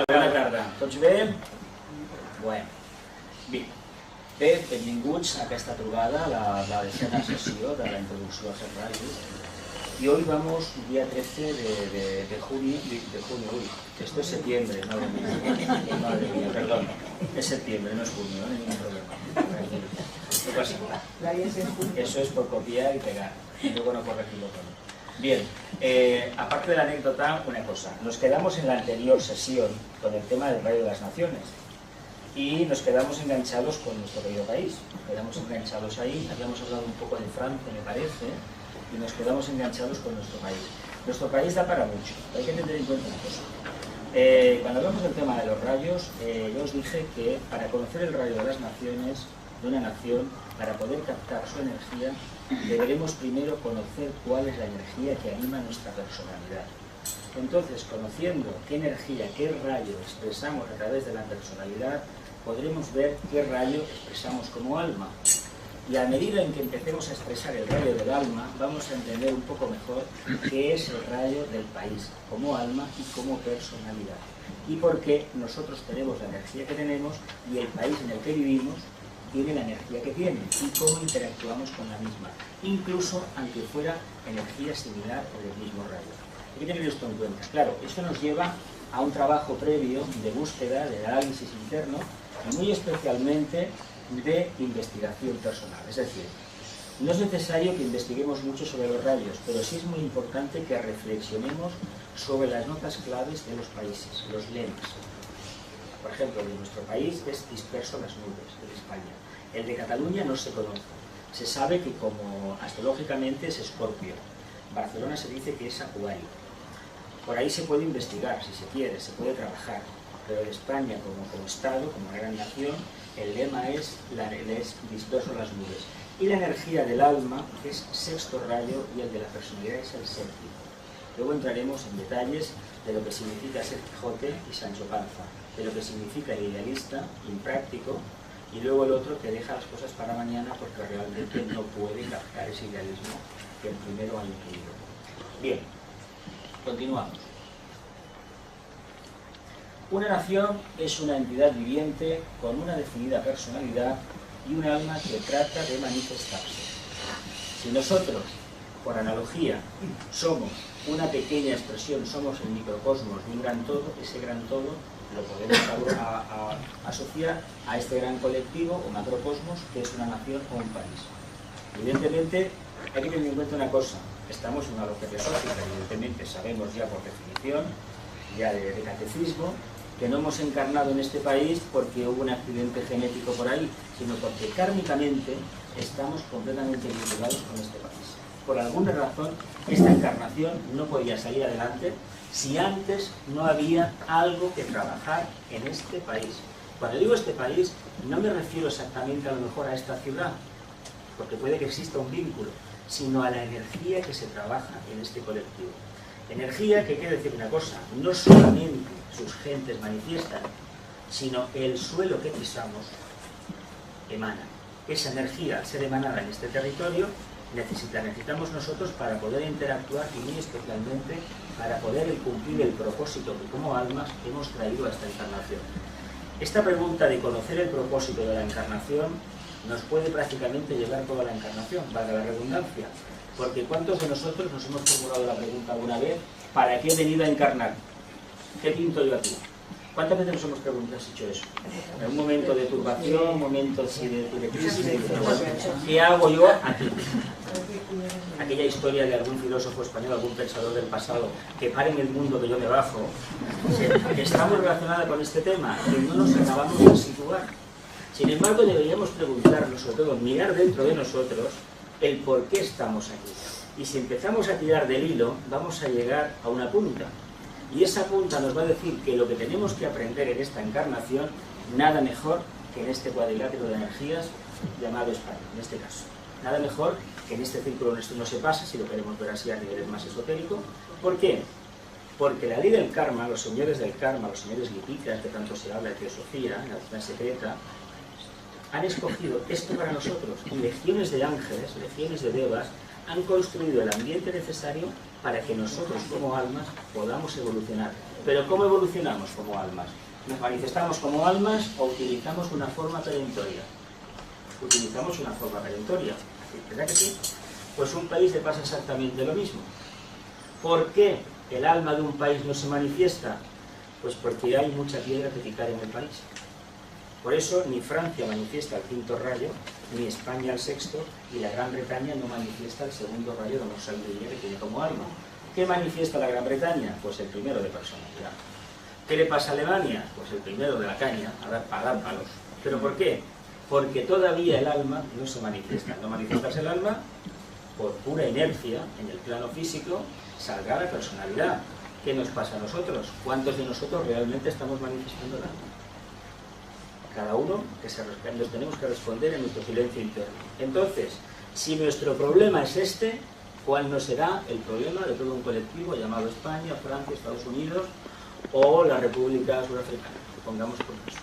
Bona tarda. Tots bé? Bueno. Bé, benvinguts a esta trobada, la 10ª sesión de la introducción a los rayos. Y hoy vamos, día 13 de junio, uy, esto es septiembre, madre mía, perdón, es septiembre, no es junio, no hay ningún problema. No pasa nada. Eso es por copiar y pegar, y luego no corregirlo todo. Bien, aparte de la anécdota, una cosa. Nos quedamos en la anterior sesión con el tema del Rayo de las Naciones y nos quedamos enganchados con nuestro querido país. Nos quedamos enganchados ahí, habíamos hablado un poco de Francia, me parece, y nos quedamos enganchados con nuestro país. Nuestro país da para mucho, hay que tener en cuenta una cosa. Cuando hablamos del tema de los rayos, yo os dije que para conocer el rayo de las naciones, de una nación, para poder captar su energía, deberemos primero conocer cuál es la energía que anima nuestra personalidad. Entonces, conociendo qué energía, qué rayo expresamos a través de la personalidad, podremos ver qué rayo expresamos como alma. Y a medida en que empecemos a expresar el rayo del alma, vamos a entender un poco mejor qué es el rayo del país, como alma y como personalidad. Y por qué nosotros tenemos la energía que tenemos y el país en el que vivimos tiene la energía que tiene y cómo interactuamos con la misma, incluso aunque fuera energía similar o del mismo rayo. Hay que tener esto en cuenta. Claro, esto nos lleva a un trabajo previo de búsqueda, de análisis interno y muy especialmente de investigación personal. Es decir, no es necesario que investiguemos mucho sobre los rayos, pero sí es muy importante que reflexionemos sobre las notas claves de los países, los lemas. Por ejemplo, el de nuestro país es disperso las nubes, el de España. El de Cataluña no se conoce. Se sabe que como astrológicamente es Escorpio. Barcelona se dice que es Acuario. Por ahí se puede investigar, si se quiere, se puede trabajar. Pero en España, como Estado, como gran nación, el lema es disperso las nubes. Y la energía del alma es sexto rayo y el de la personalidad es el séptimo. Luego entraremos en detalles de lo que significa ser Quijote y Sancho Panza, de lo que significa el idealista, impráctico, y luego el otro que deja las cosas para mañana porque realmente no puede captar ese idealismo que el primero ha incluido. Bien, continuamos. Una nación es una entidad viviente con una definida personalidad y un alma que trata de manifestarse. Si nosotros, por analogía, somos una pequeña expresión, somos el microcosmos de un gran todo, ese gran todo lo podemos asociar a este gran colectivo o macrocosmos que es una nación o un país. Evidentemente, hay que tener en cuenta una cosa, estamos en una logia teosófica, evidentemente sabemos ya por definición, ya de catecismo, que no hemos encarnado en este país porque hubo un accidente genético por ahí, sino porque kármicamente estamos completamente vinculados con este país. Por alguna razón, esta encarnación no podía salir adelante si antes no había algo que trabajar en este país. Cuando digo este país, no me refiero exactamente a lo mejor a esta ciudad, porque puede que exista un vínculo, sino a la energía que se trabaja en este colectivo. Energía que quiere decir una cosa, no solamente sus gentes manifiestan, sino el suelo que pisamos emana. Esa energía, al ser emanada en este territorio, necesitamos nosotros para poder interactuar y muy especialmente para poder cumplir el propósito que como almas hemos traído a esta encarnación. Esta pregunta de conocer el propósito de la encarnación nos puede prácticamente llevar toda la encarnación, valga la redundancia, porque ¿cuántos de nosotros nos hemos formulado la pregunta alguna vez ¿para qué he venido a encarnar? ¿Qué pinto yo aquí? ¿Cuántas veces nos hemos hecho eso? En un momento de turbación, momentos de crisis, ¿qué hago yo aquí? Aquella historia de algún filósofo español, algún pensador del pasado, que paren el mundo que yo me bajo, está muy relacionada con este tema, que no nos acabamos de situar. Sin embargo, deberíamos preguntarnos, sobre todo mirar dentro de nosotros, el por qué estamos aquí. Y si empezamos a tirar del hilo, vamos a llegar a una punta. Y esa punta nos va a decir que lo que tenemos que aprender en esta encarnación, nada mejor que en este cuadrilátero de energías llamado España, en este caso. Nada mejor que en este círculo esto no se pasa, si lo queremos ver así a niveles más esotéricos. ¿Por qué? Porque la ley del karma, los señores del karma, los señores lipitas, que tanto se habla de teosofía, en la doctrina secreta, han escogido esto para nosotros. Y legiones de ángeles, legiones de devas, han construido el ambiente necesario para que nosotros como almas podamos evolucionar. Pero ¿cómo evolucionamos como almas? ¿Nos manifestamos como almas o utilizamos una forma perentoria? Utilizamos una forma perentoria, ¿verdad que sí? Pues un país le pasa exactamente lo mismo. ¿Por qué el alma de un país no se manifiesta? Pues porque hay mucha piedra que picar en el país. Por eso ni Francia manifiesta el quinto rayo, ni España el sexto, y la Gran Bretaña no manifiesta el segundo rayo de la sabiduría que tiene como alma. ¿Qué manifiesta la Gran Bretaña? Pues el primero de personalidad. ¿Qué le pasa a Alemania? Pues el primero de la caña, a dar palos. ¿Pero por qué? Porque todavía el alma no se manifiesta. No manifiestas el alma, por pura inercia, en el plano físico, saldrá la personalidad. ¿Qué nos pasa a nosotros? ¿Cuántos de nosotros realmente estamos manifestando el alma? Cada uno nos tenemos que responder en nuestro silencio interno. Entonces, si nuestro problema es este, ¿cuál no será el problema de todo un colectivo llamado España, Francia, Estados Unidos o la República Surafricana? Pongamos por eso.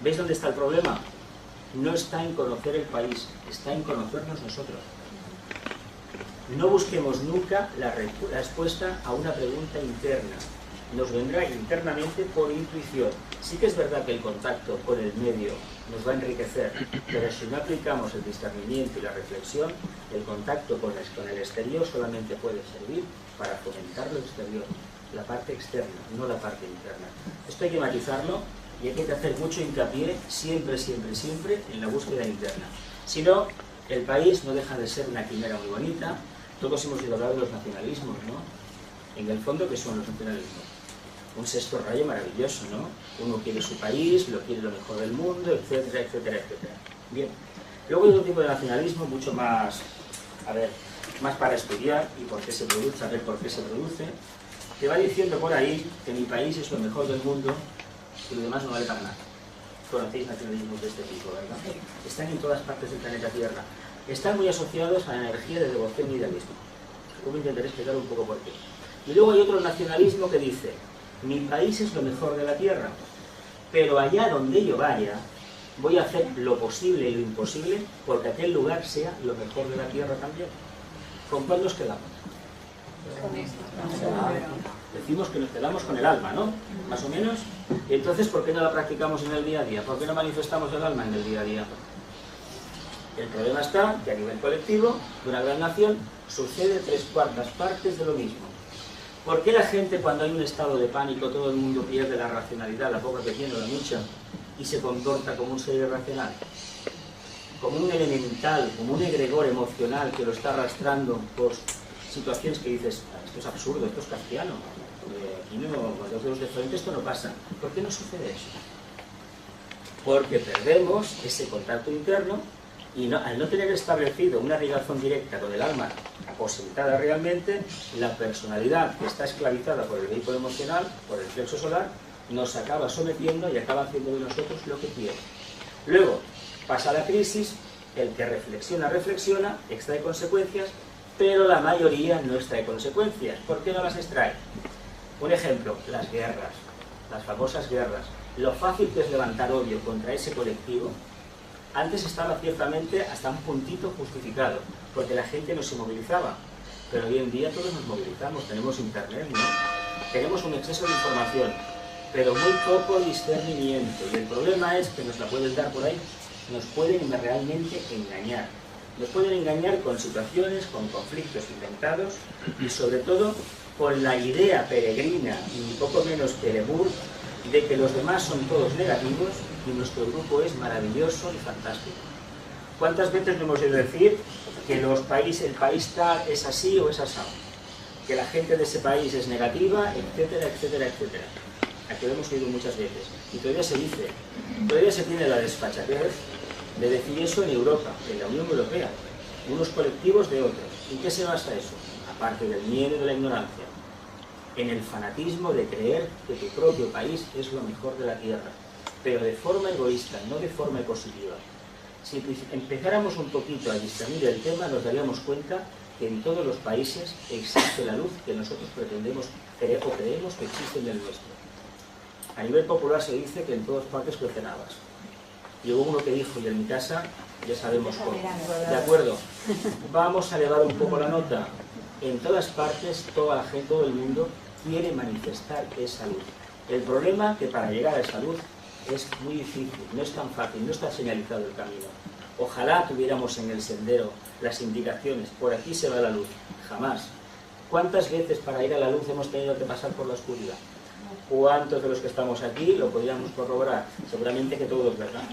¿Veis dónde está el problema? No está en conocer el país, está en conocernos nosotros. No busquemos nunca la respuesta a una pregunta interna. Nos vendrá internamente por intuición. Sí que es verdad que el contacto con el medio nos va a enriquecer, pero si no aplicamos el discernimiento y la reflexión, el contacto con el exterior solamente puede servir para fomentar lo exterior, la parte externa, no la parte interna. Esto hay que matizarlo y hay que hacer mucho hincapié siempre, siempre, siempre en la búsqueda interna. Si no, el país no deja de ser una quimera muy bonita. Todos hemos oído hablar de los nacionalismos, ¿no? En el fondo, ¿qué son los nacionalismos? Un sexto rayo maravilloso, ¿no? Uno quiere su país, lo quiere lo mejor del mundo, etcétera, etcétera, etcétera. Bien. Luego hay otro tipo de nacionalismo mucho más, más para estudiar y por qué se produce, saber por qué se produce, que va diciendo por ahí que mi país es lo mejor del mundo y lo demás no vale para nada. Conocéis nacionalismos de este tipo, ¿verdad? Están en todas partes del planeta Tierra. Están muy asociados a la energía de devoción y idealismo. Luego intentaré explicar un poco por qué. Y luego hay otro nacionalismo que dice: mi país es lo mejor de la tierra, pero allá donde yo vaya, voy a hacer lo posible y lo imposible porque aquel lugar sea lo mejor de la tierra también. ¿Con cuál nos quedamos? Decimos que nos quedamos con el alma, ¿no? Más o menos. Y entonces, ¿por qué no la practicamos en el día a día? ¿Por qué no manifestamos el alma en el día a día? El problema está que a nivel colectivo, de una gran nación, sucede 3/4 partes de lo mismo. ¿Por qué la gente, cuando hay un estado de pánico, todo el mundo pierde la racionalidad, la poca que tiene, la mucha, y se comporta como un ser irracional? Como un elemental, como un egregor emocional que lo está arrastrando por situaciones que dices: esto es absurdo, esto es kafkiano, aquí no, con los dedos de frente esto no pasa. ¿Por qué no sucede eso? Porque perdemos ese contacto interno y al no tener establecido una relación directa con el alma aposentada realmente, la personalidad que está esclavizada por el vehículo emocional, por el plexo solar, nos acaba sometiendo y acaba haciendo de nosotros lo que quiere. Luego pasa la crisis, el que reflexiona, extrae consecuencias, pero la mayoría no extrae consecuencias. ¿Por qué no las extrae? Un ejemplo, las guerras, las famosas guerras. Lo fácil que es levantar odio contra ese colectivo, antes estaba ciertamente hasta un puntito justificado, porque la gente no se movilizaba, pero hoy en día todos nos movilizamos, tenemos internet, ¿no? Tenemos un exceso de información, pero muy poco discernimiento, y el problema es que nos la pueden dar por ahí, nos pueden realmente engañar. Nos pueden engañar con situaciones, con conflictos inventados, y sobre todo con la idea peregrina, y poco menos que lemur, de que los demás son todos negativos y nuestro grupo es maravilloso y fantástico. ¿Cuántas veces le hemos oído decir que el país tal es así o es asado? Que la gente de ese país es negativa, etcétera, etcétera, etcétera. Aquí lo hemos oído muchas veces. Y todavía se dice, todavía se tiene la desfachatez de decir eso en Europa, en la Unión Europea, unos colectivos de otros. ¿En qué se basa eso? Aparte del miedo y de la ignorancia, en el fanatismo de creer que tu propio país es lo mejor de la tierra, pero de forma egoísta, no de forma positiva. Si empezáramos un poquito a discernir el tema, nos daríamos cuenta que en todos los países existe la luz que nosotros pretendemos o creemos que existe en el nuestro. A nivel popular se dice que en todas partes cuecen habas. Y hubo uno que dijo, y en mi casa ya sabemos cómo. ¿De acuerdo? Vamos a elevar un poco la nota. En todas partes, toda la gente, todo el mundo quiere manifestar esa luz. El problema es que para llegar a esa luz es muy difícil, no es tan fácil, no está señalizado el camino. Ojalá tuviéramos en el sendero las indicaciones, por aquí se va la luz. Jamás. ¿Cuántas veces para ir a la luz hemos tenido que pasar por la oscuridad? ¿Cuántos de los que estamos aquí lo podríamos corroborar? Seguramente que todos, ¿verdad?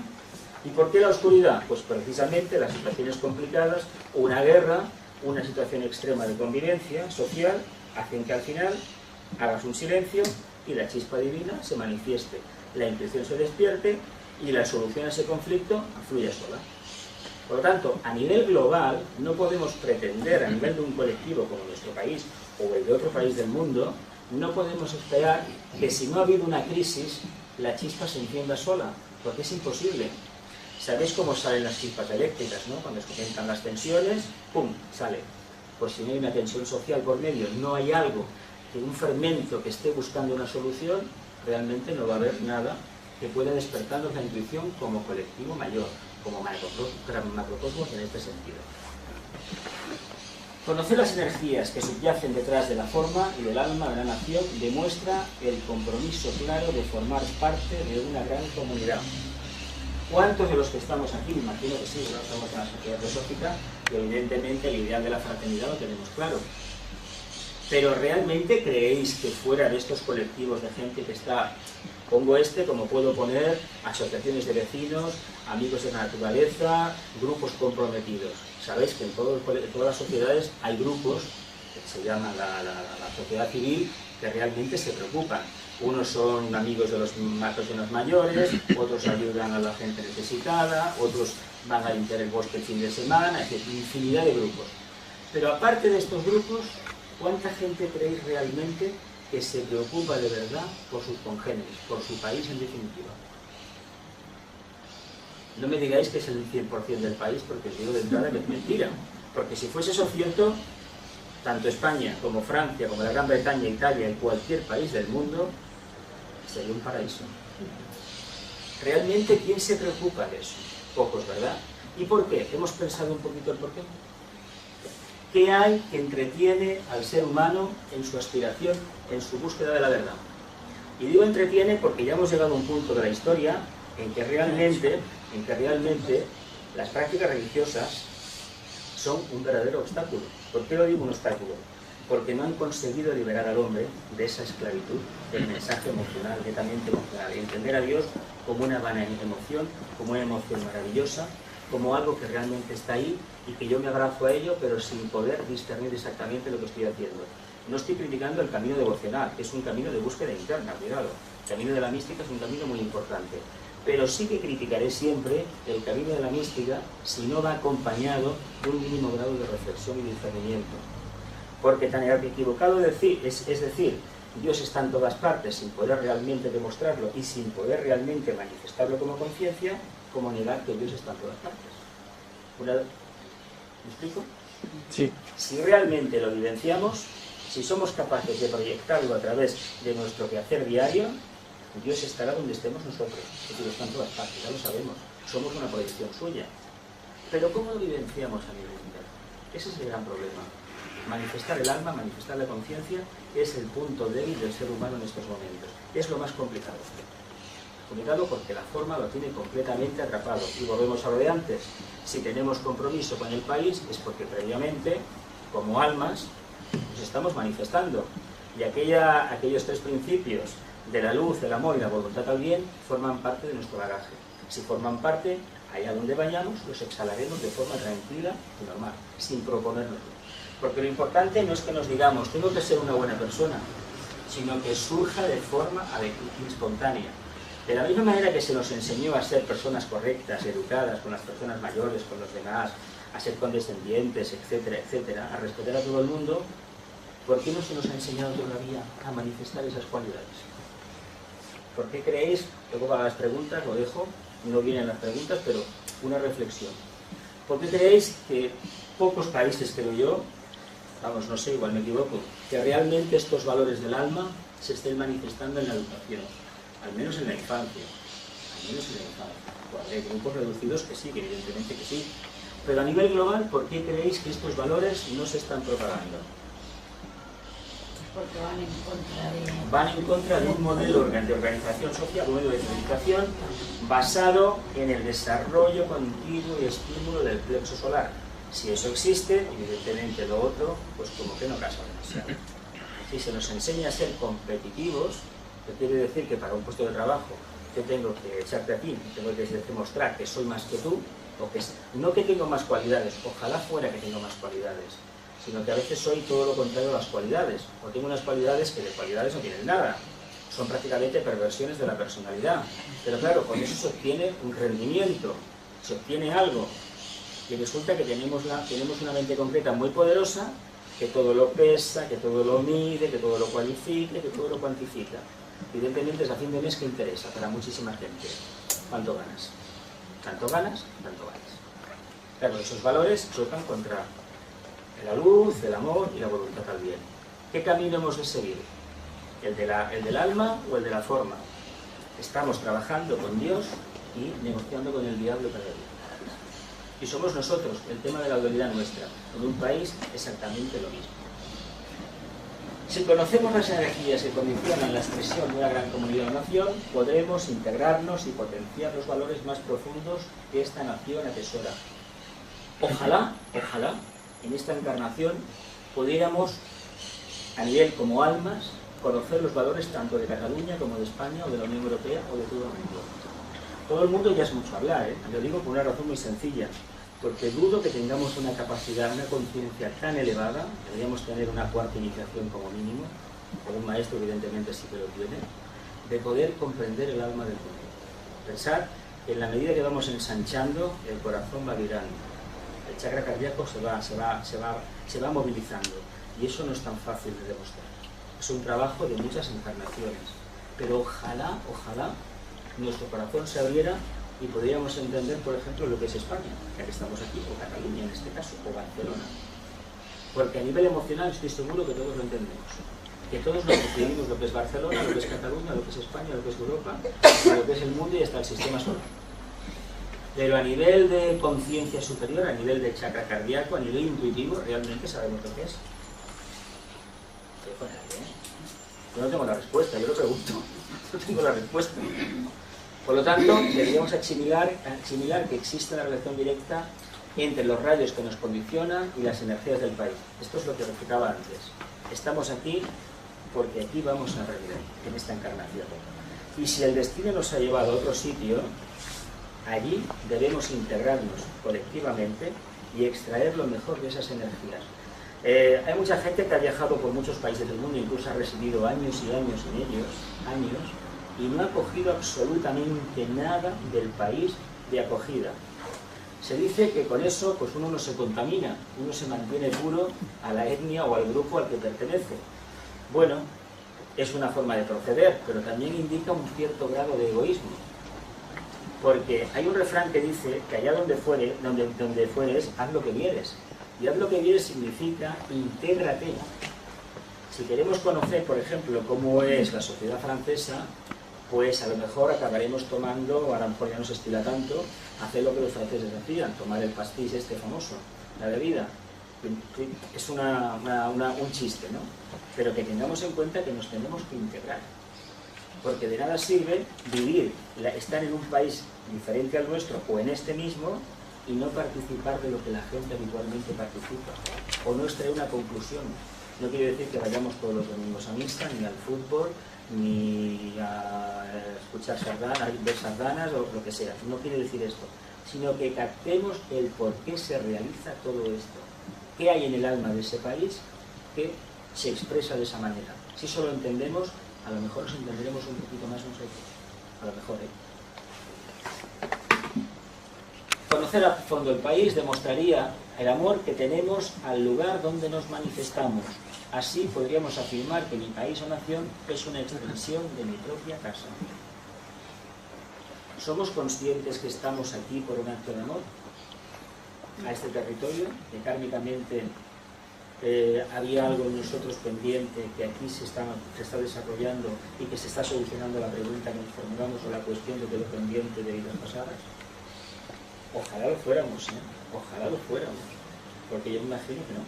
¿Y por qué la oscuridad? Pues precisamente las situaciones complicadas, una guerra, una situación extrema de convivencia social, hacen que al final hagas un silencio y la chispa divina se manifieste, la intuición se despierte y la solución a ese conflicto fluya sola. Por lo tanto, a nivel global, no podemos pretender, a nivel de un colectivo como nuestro país o el de otro país del mundo, no podemos esperar que si no ha habido una crisis, la chispa se encienda sola, porque es imposible. ¿Sabéis cómo salen las chispas eléctricas, no? Cuando se aumentan las tensiones, ¡pum!, sale. Pues si no hay una tensión social por medio, no hay algo, que un fermento que esté buscando una solución, realmente no va a haber nada que pueda despertarnos la intuición como colectivo mayor, como macrocosmos en este sentido. Conocer las energías que subyacen detrás de la forma y del alma de la nación demuestra el compromiso claro de formar parte de una gran comunidad. ¿Cuántos de los que estamos aquí, me imagino que sí, estamos en la sociedad teosófica, y evidentemente el ideal de la fraternidad lo tenemos claro? Pero ¿realmente creéis que fuera de estos colectivos de gente que está, pongo como puedo poner asociaciones de vecinos, amigos de la naturaleza, grupos comprometidos? Sabéis que en todas las sociedades hay grupos, que se llama la sociedad civil, que realmente se preocupan. Unos son amigos de las personas mayores, otros ayudan a la gente necesitada, otros van a limpiar el bosque el fin de semana, es decir, infinidad de grupos. Pero aparte de estos grupos, ¿cuánta gente creéis realmente que se preocupa de verdad por sus congéneres, por su país en definitiva? No me digáis que es el 100% del país, porque os digo de entrada que es mentira. Porque si fuese eso cierto, tanto España como Francia, como la Gran Bretaña, Italia y cualquier país del mundo, sería un paraíso. ¿Realmente quién se preocupa de eso? Pocos, ¿verdad? ¿Y por qué? ¿Hemos pensado un poquito el por qué? ¿Qué hay que entretiene al ser humano en su aspiración, en su búsqueda de la verdad? Y digo entretiene porque ya hemos llegado a un punto de la historia en que realmente las prácticas religiosas son un verdadero obstáculo. ¿Por qué lo digo un obstáculo? Porque no han conseguido liberar al hombre de esa esclavitud, del mensaje emocional, netamente emocional, y entender a Dios como una vana emoción, como una emoción maravillosa, como algo que realmente está ahí y que yo me abrazo a ello, pero sin poder discernir exactamente lo que estoy haciendo. No estoy criticando el camino devocional, que es un camino de búsqueda interna, cuidado. El camino de la mística es un camino muy importante. Pero sí que criticaré siempre el camino de la mística si no va acompañado de un mínimo grado de reflexión y discernimiento. Porque tan equivocado es decir, Dios está en todas partes sin poder realmente demostrarlo y sin poder realmente manifestarlo como conciencia, como negar que Dios está en todas partes. ¿Me explico? Sí. Si realmente lo vivenciamos, si somos capaces de proyectarlo a través de nuestro quehacer diario, Dios estará donde estemos nosotros. Es decir, está en todas partes, ya lo sabemos. Somos una proyección suya. Pero ¿cómo lo vivenciamos a nivel interno? Ese es el gran problema. Manifestar el alma, manifestar la conciencia, es el punto débil del ser humano en estos momentos. Es lo más complicado. Complicado porque la forma lo tiene completamente atrapado. Y volvemos a lo de antes. Si tenemos compromiso con el país, es porque previamente, como almas, nos estamos manifestando. Y aquellos tres principios de la luz, el amor y la voluntad al bien forman parte de nuestro bagaje. Si forman parte, allá donde vayamos, los exhalaremos de forma tranquila y normal, sin proponérnoslo. Porque lo importante no es que nos digamos, tengo que ser una buena persona, sino que surja de forma espontánea. De la misma manera que se nos enseñó a ser personas correctas, educadas con las personas mayores, con los demás, a ser condescendientes, etcétera, etcétera, a respetar a todo el mundo, ¿por qué no se nos ha enseñado todavía a manifestar esas cualidades? ¿Por qué creéis? Luego para las preguntas, lo dejo, no vienen las preguntas, pero una reflexión. ¿Por qué creéis que pocos países, creo yo, vamos, no sé, igual me equivoco, que realmente estos valores del alma se estén manifestando en la educación, al menos en la infancia, Pues hay grupos reducidos que sí, que evidentemente que sí, pero a nivel global, ¿por qué creéis que estos valores no se están propagando? Porque van en contra de un modelo de organización social, un modelo de civilización basado en el desarrollo continuo y estímulo del plexo solar. Si eso existe, evidentemente lo otro, pues como que no casa demasiado. Si se nos enseña a ser competitivos, que quiere decir que para un puesto de trabajo yo tengo que echarte a ti, tengo que demostrar que soy más que tú, o que no que tengo más cualidades, ojalá fuera que tengo más cualidades, sino que a veces soy todo lo contrario a las cualidades, o tengo unas cualidades que de cualidades no tienen nada, son prácticamente perversiones de la personalidad, pero claro, con eso se obtiene un rendimiento, se obtiene algo, y resulta que tenemos una mente concreta muy poderosa, que todo lo pesa, que todo lo mide, que todo lo cualifica, que todo lo cuantifica. Evidentemente es a fin de mes que interesa para muchísima gente. ¿Cuánto ganas? Tanto ganas, tanto vales. Claro, esos valores chocan contra la luz, el amor y la voluntad al bien. ¿Qué camino hemos de seguir? ¿El del alma o el de la forma? Estamos trabajando con Dios y negociando con el diablo cada día. Y somos nosotros, el tema de la autoridad nuestra. En un país exactamente lo mismo. Si conocemos las energías que condicionan la expresión de una gran comunidad o nación, podremos integrarnos y potenciar los valores más profundos que esta nación atesora. Ojalá, en esta encarnación pudiéramos, a nivel como almas, conocer los valores tanto de Cataluña como de España o de la Unión Europea o de todo el mundo. Todo el mundo ya es mucho hablar, lo digo por una razón muy sencilla, porque dudo que tengamos una capacidad, una conciencia tan elevada, deberíamos tener una cuarta iniciación como mínimo, por un maestro evidentemente sí que lo tiene, de poder comprender el alma del mundo. Pensar que en la medida que vamos ensanchando, el corazón va virando, el chakra cardíaco se va movilizando, y eso no es tan fácil de demostrar. Es un trabajo de muchas encarnaciones, pero ojalá nuestro corazón se abriera y podríamos entender, por ejemplo, lo que es España, ya que estamos aquí, o Cataluña en este caso, o Barcelona. Porque a nivel emocional estoy seguro que todos lo entendemos. Que todos nos definimos lo que es Barcelona, lo que es Cataluña, lo que es España, lo que es Europa, lo que es el mundo y hasta el sistema solar. Pero a nivel de conciencia superior, a nivel de chakra cardíaco, a nivel intuitivo, realmente sabemos lo que es. Yo no tengo la respuesta, yo lo pregunto. No tengo la respuesta. Por lo tanto, deberíamos asimilar que existe una relación directa entre los rayos que nos condicionan y las energías del país. Esto es lo que replicaba antes. Estamos aquí porque aquí vamos a revivir, en esta encarnación. Y si el destino nos ha llevado a otro sitio, allí debemos integrarnos colectivamente y extraer lo mejor de esas energías. Hay mucha gente que ha viajado por muchos países del mundo, incluso ha residido años y años en ellos, y no ha cogido absolutamente nada del país de acogida. Se dice que con eso pues uno no se contamina, uno se mantiene puro a la etnia o al grupo al que pertenece. Bueno, es una forma de proceder, pero también indica un cierto grado de egoísmo. Porque hay un refrán que dice que allá donde fueres, haz lo que vieres. Y haz lo que vieres significa intégrate. Si queremos conocer, por ejemplo, cómo es la sociedad francesa, pues a lo mejor acabaremos tomando, a lo mejor ya no se estila tanto, hacer lo que los franceses hacían, tomar el pastis este famoso, la bebida. Es un chiste, ¿no? Pero que tengamos en cuenta que nos tenemos que integrar. Porque de nada sirve vivir, estar en un país diferente al nuestro o en este mismo y no participar de lo que la gente habitualmente participa. O no extraer una conclusión. No quiere decir que vayamos todos los domingos a misa, ni al fútbol, ni a escuchar sardanas, ver sardanas o lo que sea. No quiere decir esto. Sino que captemos el por qué se realiza todo esto. ¿Qué hay en el alma de ese país que se expresa de esa manera? Si eso lo entendemos, a lo mejor nos entenderemos un poquito más nosotros. A lo mejor, Conocer a fondo el país demostraría el amor que tenemos al lugar donde nos manifestamos. Así podríamos afirmar que mi país o nación es una extensión de mi propia casa. ¿Somos conscientes que estamos aquí por un acto de amor a este territorio, que kármicamente había algo en nosotros pendiente que aquí se está desarrollando y que se está solucionando la pregunta que nos formulamos o la cuestión de quedó pendiente de vidas pasadas. Ojalá lo fuéramos, ojalá lo fuéramos, porque yo me imagino que no,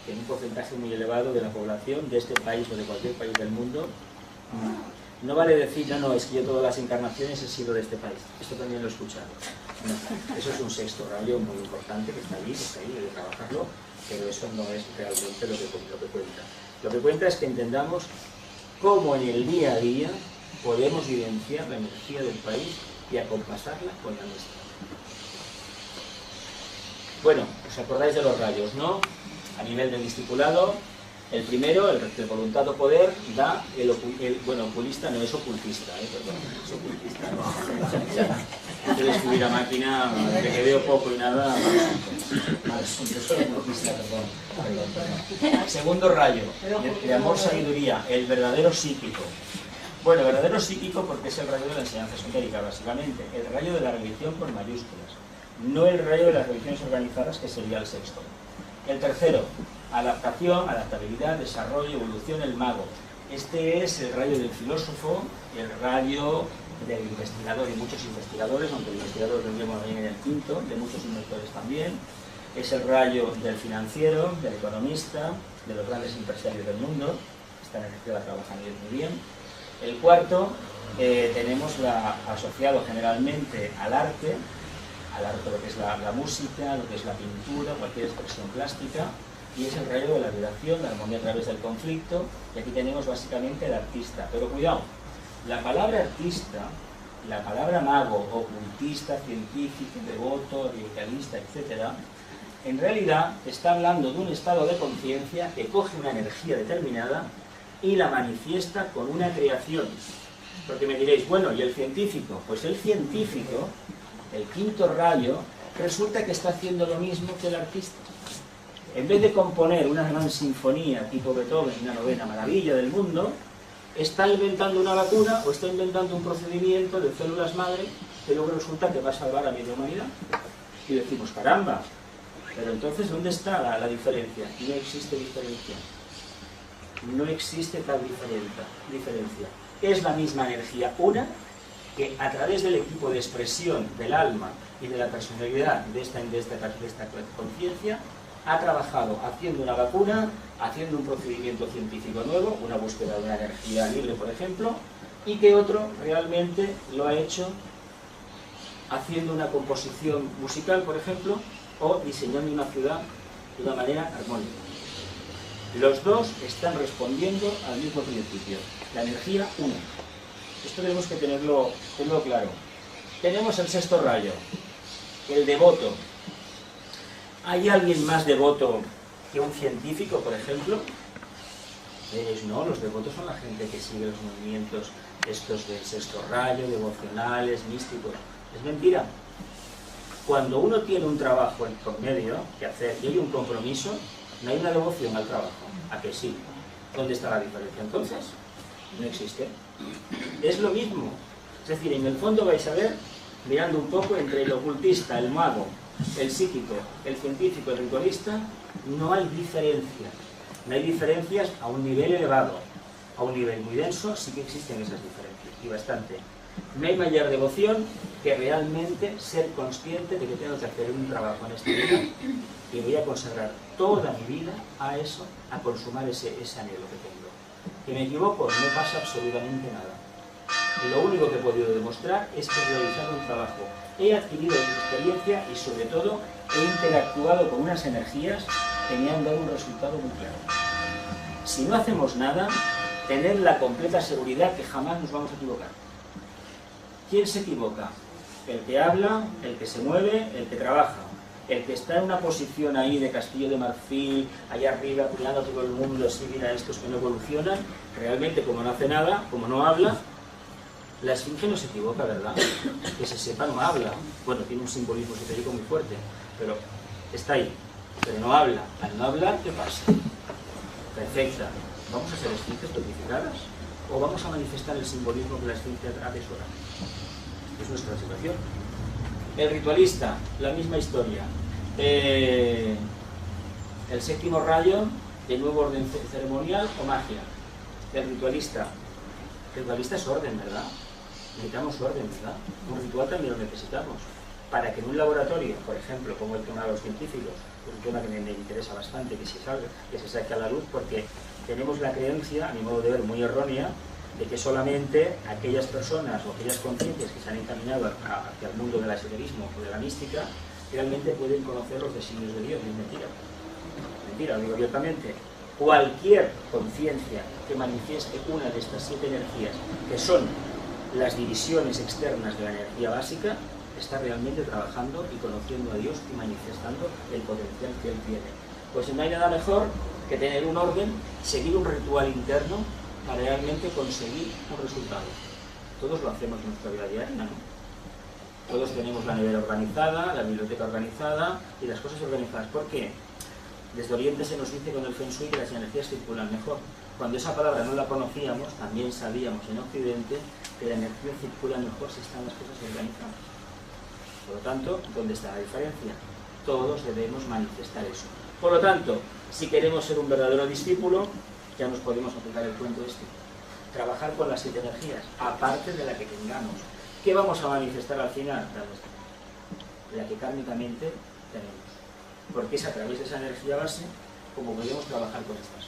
que en un porcentaje muy elevado de la población de este país o de cualquier país del mundo, no vale decir, no, es que yo todas las encarnaciones he sido de este país, esto también lo he escuchado. No, eso es un sexto rayo muy importante que está ahí, hay que trabajarlo, pero eso no es realmente lo que cuenta. Lo que cuenta es que entendamos cómo en el día a día podemos vivenciar la energía del país y acompasarla con la nuestra. Bueno, os acordáis de los rayos, ¿no? A nivel del discipulado, el primero, el de voluntad o poder, da bueno, oculista no es ocultista, perdón, es ocultista, ¿no? Antes de escribir a máquina, de que veo poco y nada, yo soy ocultista, perdón. Segundo rayo, de amor, sabiduría, el verdadero psíquico. Bueno, el verdadero psíquico porque es el rayo de la enseñanza esotérica, básicamente, el rayo de la religión por mayúsculas, no el rayo de las religiones organizadas, que sería el sexto. El tercero, adaptación, adaptabilidad, desarrollo, evolución, el mago. Este es el rayo del filósofo, el rayo del investigador y muchos investigadores, aunque el investigador lo tendremos también en el quinto, de muchos inventores también. Es el rayo del financiero, del economista, de los grandes empresarios del mundo. Esta energía la trabajan ellos muy bien. El cuarto, tenemos asociado generalmente al arte, lo que es la música, lo que es la pintura, cualquier expresión plástica, y es el rayo de la vibración, la armonía a través del conflicto, y aquí tenemos básicamente el artista. Pero cuidado, la palabra artista, la palabra mago, ocultista, científico, devoto, radicalista, etc., en realidad está hablando de un estado de conciencia que coge una energía determinada y la manifiesta con una creación. Porque me diréis, bueno, ¿y el científico? Pues el científico, el quinto rayo, resulta que está haciendo lo mismo que el artista. En vez de componer una gran sinfonía tipo Beethoven, una novena maravilla del mundo, está inventando una vacuna o está inventando un procedimiento de células madre que luego resulta que va a salvar a media humanidad. Y decimos, caramba, pero entonces ¿dónde está la diferencia? No existe diferencia. No existe tal diferencia. Es la misma energía, una que a través del equipo de expresión del alma y de la personalidad de esta conciencia ha trabajado haciendo una vacuna, haciendo un procedimiento científico nuevo, una búsqueda de una energía libre, por ejemplo, y que otro realmente lo ha hecho haciendo una composición musical, por ejemplo, o diseñando una ciudad de una manera armónica. Los dos están respondiendo al mismo principio, la energía una. Esto tenemos que tenerlo claro. Tenemos el sexto rayo, el devoto. ¿Hay alguien más devoto que un científico, por ejemplo? No, los devotos son la gente que sigue los movimientos estos del sexto rayo, devocionales, místicos. Es mentira. Cuando uno tiene un trabajo por medio que hacer y hay un compromiso, no hay una devoción al trabajo. ¿A que sí? ¿Dónde está la diferencia entonces? No existe. Es lo mismo. Es decir, en el fondo vais a ver, mirando un poco entre el ocultista, el mago, el psíquico, el científico, el ritualista, no hay diferencia. No hay diferencias a un nivel elevado. A un nivel muy denso sí que existen esas diferencias, y bastante. No hay mayor devoción que realmente ser consciente de que tengo que hacer un trabajo en este vida y voy a consagrar toda mi vida a eso, a consumar ese anhelo que tengo. Que me equivoco, no pasa absolutamente nada. Lo único que he podido demostrar es que he realizado un trabajo. He adquirido experiencia y sobre todo he interactuado con unas energías que me han dado un resultado muy claro. Si no hacemos nada, tener la completa seguridad que jamás nos vamos a equivocar. ¿Quién se equivoca? El que habla, el que se mueve, el que trabaja. El que está en una posición ahí de castillo de marfil, allá arriba, cuidando a todo el mundo, así, mira estos que no evolucionan, realmente como no hace nada, como no habla, la esfinge no se equivoca, ¿verdad? Que se sepa, no habla. Bueno, tiene un simbolismo esotérico muy fuerte, pero está ahí, pero no habla. Al no hablar, ¿qué pasa? Perfecta. ¿Vamos a ser esfinges petrificadas? ¿O vamos a manifestar el simbolismo que la esfinge atesora? Es nuestra situación. El ritualista, la misma historia. El séptimo rayo, de nuevo orden ceremonial o magia. El ritualista es orden, ¿verdad? Necesitamos orden, ¿verdad? Un ritual también lo necesitamos. Para que en un laboratorio, por ejemplo, como el tema de los científicos, un tema que me interesa bastante, que se saque a la luz, porque tenemos la creencia, a mi modo de ver muy errónea, de que solamente aquellas personas o aquellas conciencias que se han encaminado hacia el mundo del esoterismo o de la mística, realmente pueden conocer los designios de Dios. Y es mentira. Mentira, lo digo abiertamente. Cualquier conciencia que manifieste una de estas 7 energías, que son las divisiones externas de la energía básica, está realmente trabajando y conociendo a Dios y manifestando el potencial que Él tiene. Pues no hay nada mejor que tener un orden, seguir un ritual interno para realmente conseguir un resultado. Todos lo hacemos en nuestra vida diaria, ¿no? Todos tenemos la nevera organizada, la biblioteca organizada y las cosas organizadas. ¿Por qué? Desde Oriente se nos dice con el Feng Shui que las energías circulan mejor. Cuando esa palabra no la conocíamos, también sabíamos en Occidente que la energía circula mejor si están las cosas organizadas. Por lo tanto, ¿dónde está la diferencia? Todos debemos manifestar eso. Por lo tanto, si queremos ser un verdadero discípulo, ya nos podemos aplicar el cuento este. Trabajar con las 7 energías, aparte de la que tengamos. ¿Qué vamos a manifestar al final? La que kármicamente tenemos. Porque es a través de esa energía base como podemos trabajar con estas.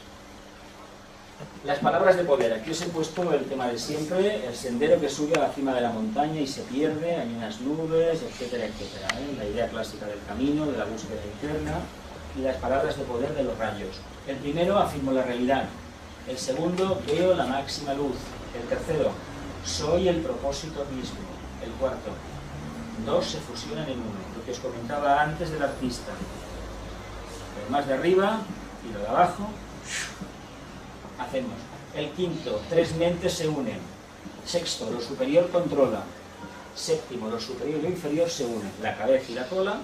Las palabras de poder. Aquí os he puesto el tema de siempre, el sendero que sube a la cima de la montaña y se pierde, hay unas nubes, etcétera, etcétera. La idea clásica del camino, de la búsqueda interna, y las palabras de poder de los rayos. El primero, afirmo la realidad. El segundo, veo la máxima luz. El tercero, soy el propósito mismo. El cuarto, 2 se fusionan en uno. Lo que os comentaba antes del artista. Lo más de arriba y lo de abajo, hacemos. El quinto, 3 mentes se unen. Sexto, lo superior controla. Séptimo, lo superior y lo inferior se unen. La cabeza y la cola,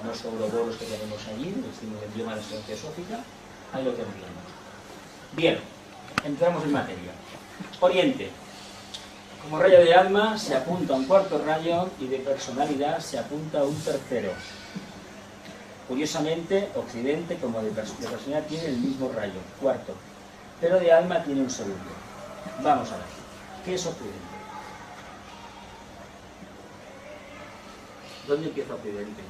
famoso Ouroboros que tenemos allí, el emblema de la Sociedad Teosófica, ahí lo tendríamos. Bien, entramos en materia. Oriente. Como rayo de alma se apunta a un cuarto rayo y de personalidad se apunta a un tercero. Curiosamente, Occidente como de personalidad tiene el mismo rayo, cuarto, pero de alma tiene un segundo. Vamos a ver, ¿qué es Occidente? ¿Dónde empieza Occidente?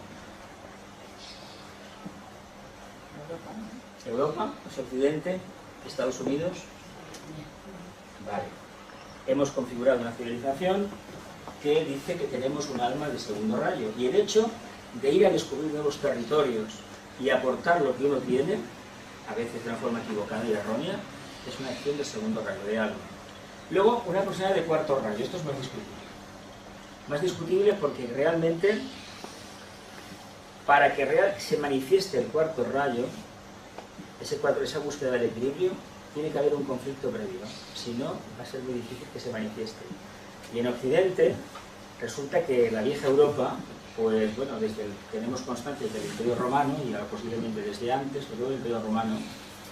Europa, es Occidente, Estados Unidos. Vale. Hemos configurado una civilización que dice que tenemos un alma de segundo rayo. Y el hecho de ir a descubrir nuevos territorios y aportar lo que uno tiene, a veces de una forma equivocada y errónea, es una acción de segundo rayo, de alma. Luego, una persona de cuarto rayo. Esto es más discutible. Más discutible porque realmente, para que se manifieste el cuarto rayo, esa búsqueda del equilibrio, tiene que haber un conflicto previo. Si no, va a ser muy difícil que se manifieste. Y en Occidente, resulta que la vieja Europa, pues bueno, tenemos constancia del Imperio Romano, y ahora posiblemente desde antes, pero el Imperio Romano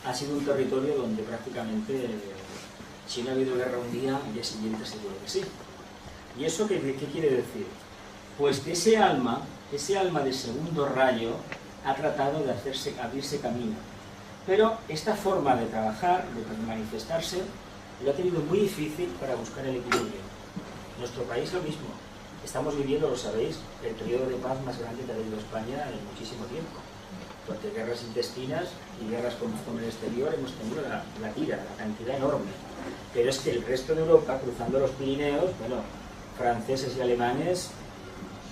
ha sido un territorio donde prácticamente, si no ha habido guerra un día, al día siguiente seguro que sí. ¿Y eso qué quiere decir? Pues que ese alma de segundo rayo, ha tratado de abrirse camino. Pero esta forma de trabajar, de manifestarse, lo ha tenido muy difícil para buscar el equilibrio. Nuestro país lo mismo. Estamos viviendo, lo sabéis, el periodo de paz más grande que ha tenido España en muchísimo tiempo. Porque guerras intestinas y guerras con el exterior hemos tenido la cantidad enorme. Pero es que el resto de Europa, cruzando los Pirineos, bueno, franceses y alemanes,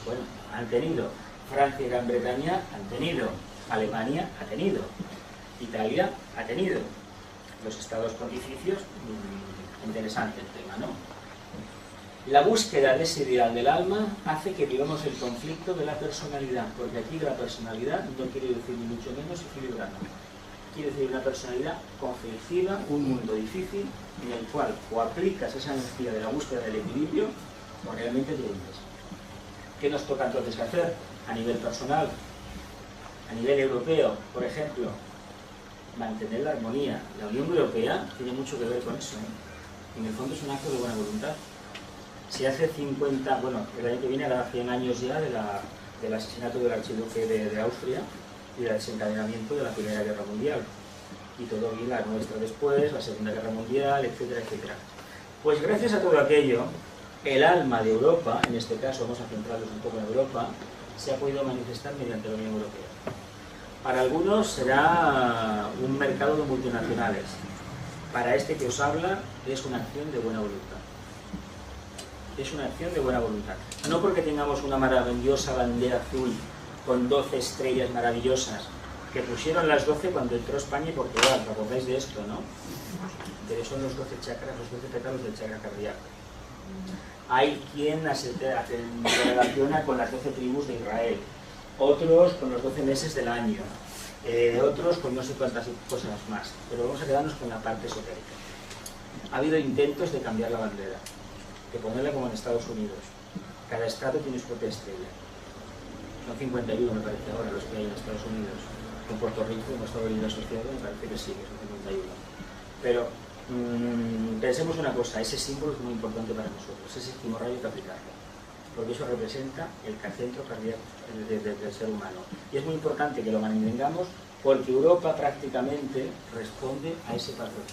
bueno, han tenido. Francia y Gran Bretaña han tenido. Alemania ha tenido. Italia ha tenido. Los estados pontificios, interesante el tema, ¿no? La búsqueda de ese ideal del alma hace que vivamos el conflicto de la personalidad, porque aquí la personalidad no quiere decir ni mucho menos equilibrada. Quiere decir una personalidad conflictiva, un mundo difícil, en el cual o aplicas esa energía de la búsqueda del equilibrio, o realmente te hundes. ¿Qué nos toca entonces hacer a nivel personal? A nivel europeo, por ejemplo, mantener la armonía. La Unión Europea tiene mucho que ver con eso, ¿eh? En el fondo es un acto de buena voluntad. Si hace 50, bueno, el año que viene hará 100 años ya del asesinato del archiduque de Austria, y el desencadenamiento de la Primera Guerra Mundial. Y todo bien, la nuestra después, la Segunda Guerra Mundial, etcétera, etcétera. Pues gracias a todo aquello, el alma de Europa, en este caso vamos a centrarnos un poco en Europa, se ha podido manifestar mediante la Unión Europea. Para algunos será un mercado de multinacionales. Para este que os habla es una acción de buena voluntad. Es una acción de buena voluntad. No porque tengamos una maravillosa bandera azul con 12 estrellas maravillosas que pusieron las 12 cuando entró España y Portugal, ¿os acordáis de esto, no? Pero son los 12 chakras, los 12 pétalos del chakra cardíaco. Hay quien se relaciona con las 12 tribus de Israel, otros con los 12 meses del año, otros con no sé cuántas cosas más, pero vamos a quedarnos con la parte esotérica. Ha habido intentos de cambiar la bandera, de ponerla como en Estados Unidos. Cada estado tiene su propia estrella. Son 51, me parece ahora, los que hay en Estados Unidos. En Puerto Rico, en Estados Unidos asociado, me parece que sí, que son 51. Pero pensemos una cosa, ese símbolo es muy importante para nosotros, ese séptimo rayo hay que aplicarlo, porque eso representa el centro cardíaco del ser humano. Y es muy importante que lo mantengamos porque Europa prácticamente responde a ese patrón.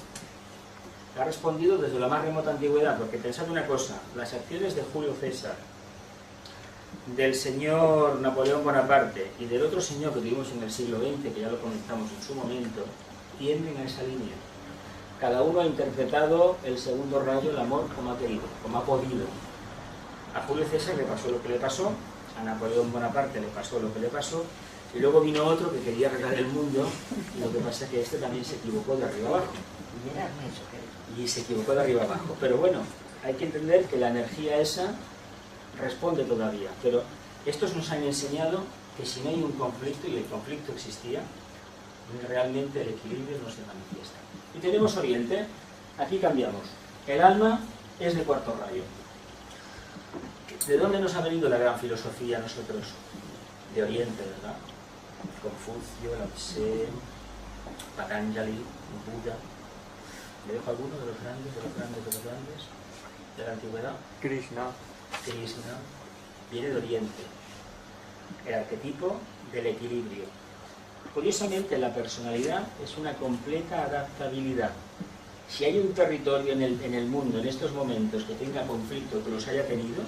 Ha respondido desde la más remota antigüedad, porque pensad una cosa, las acciones de Julio César, del señor Napoleón Bonaparte y del otro señor que tuvimos en el siglo XX, que ya lo comentamos en su momento, tienden a esa línea. Cada uno ha interpretado el segundo rayo, el amor, como ha querido, como ha podido. A Julio César le pasó lo que le pasó, a Napoleón Bonaparte le pasó lo que le pasó, y luego vino otro que quería arreglar el mundo, y lo que pasa es que este también se equivocó de arriba abajo. Y se equivocó de arriba abajo. Pero bueno, hay que entender que la energía esa responde todavía. Pero estos nos han enseñado que si no hay un conflicto, y el conflicto existía, realmente el equilibrio no se manifiesta. Y tenemos Oriente, aquí cambiamos. El alma es de cuarto rayo. ¿De dónde nos ha venido la gran filosofía a nosotros? De Oriente, ¿verdad? Confucio, Lao Tse, Patanjali, Buda. ¿Me dejo alguno de los grandes, de la antigüedad? Krishna. Krishna viene de Oriente. El arquetipo del equilibrio. Curiosamente, la personalidad es una completa adaptabilidad. Si hay un territorio en el mundo en estos momentos que tenga conflicto, que los haya tenido,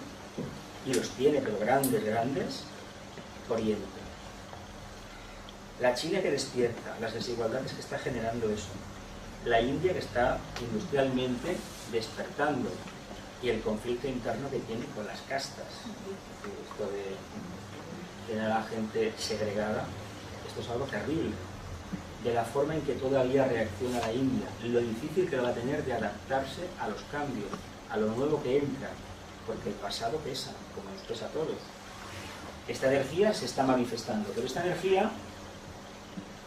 y los tiene, pero grandes, Oriente. La China que despierta, las desigualdades que está generando eso. La India que está industrialmente despertando, y el conflicto interno que tiene con las castas. Esto de tener a la gente segregada, esto es algo terrible. De la forma en que todavía reacciona la India, lo difícil que va a tener de adaptarse a los cambios, a lo nuevo que entra, porque el pasado pesa, como nos pesa a todos. Esta energía se está manifestando, pero esta energía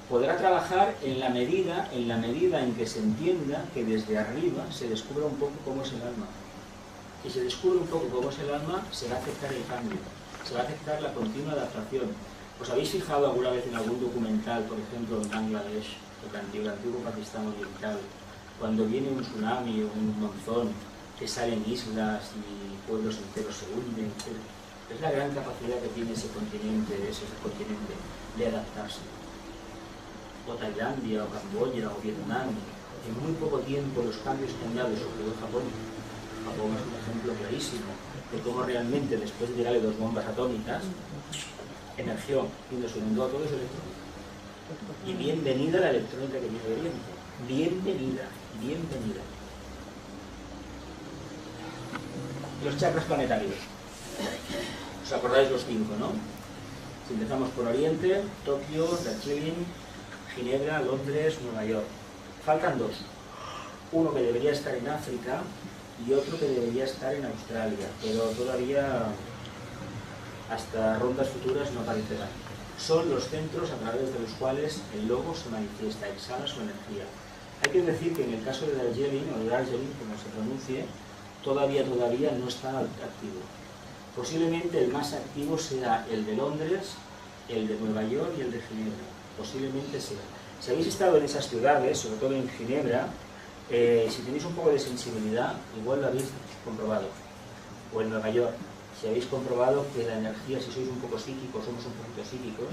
podrá trabajar en la medida en que se entienda que desde arriba se descubra un poco cómo es el alma. Si se descubre un poco cómo es el alma, se va a aceptar el cambio, se va a aceptar la continua adaptación. ¿Os habéis fijado alguna vez en algún documental, por ejemplo en Bangladesh, el antiguo Pakistán oriental, cuando viene un tsunami o un monzón, que salen islas y pueblos enteros se hunden? Es la gran capacidad que tiene ese continente de adaptarse. O Tailandia, o Camboya, o Vietnam, en muy poco tiempo los cambios que han dado, sobre todo Japón. Japón es un ejemplo clarísimo de cómo realmente después de tirarle 2 bombas atómicas, energía, y nos inundó a todos electrónica. Y bienvenida la electrónica que viene de Oriente. Bienvenida. Los chakras planetarios. ¿Os acordáis los 5, no? Si empezamos por Oriente, Tokio, Darjeeling, Ginebra, Londres, Nueva York. Faltan 2. Uno que debería estar en África y otro que debería estar en Australia, pero todavía hasta rondas futuras no aparecerán. Son los centros a través de los cuales el logo se manifiesta, exhala su energía. Hay que decir que en el caso de Darjeeling, o de Darjeeling, como se pronuncie, todavía no está activo. Posiblemente el más activo sea el de Londres, el de Nueva York y el de Ginebra. Posiblemente sea. Si habéis estado en esas ciudades, sobre todo en Ginebra, si tenéis un poco de sensibilidad, igual lo habéis comprobado. O en Nueva York, si habéis comprobado que la energía, si sois un poco psíquicos, somos un poquito psíquicos,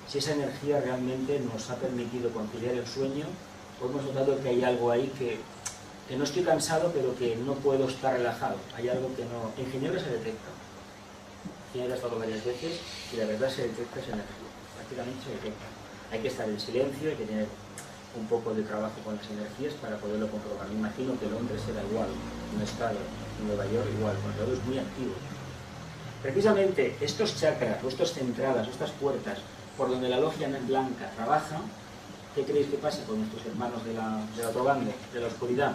si esa energía realmente nos ha permitido conciliar el sueño, o hemos notado que hay algo ahí que no estoy cansado, pero que no puedo estar relajado. Hay algo que no... En Ginebra se detecta. En Ginebra he estado varias veces y la verdad se detecta esa energía. Prácticamente se detecta. Hay que estar en silencio, hay que tener un poco de trabajo con las energías para poderlo comprobar. Me imagino que Londres será igual, no está en Nueva York igual, porque todo es muy activo. Precisamente estos chakras, o estas centradas, o estas puertas por donde la logia blanca trabaja, ¿qué creéis que pasa con nuestros hermanos del otro bando, de la oscuridad?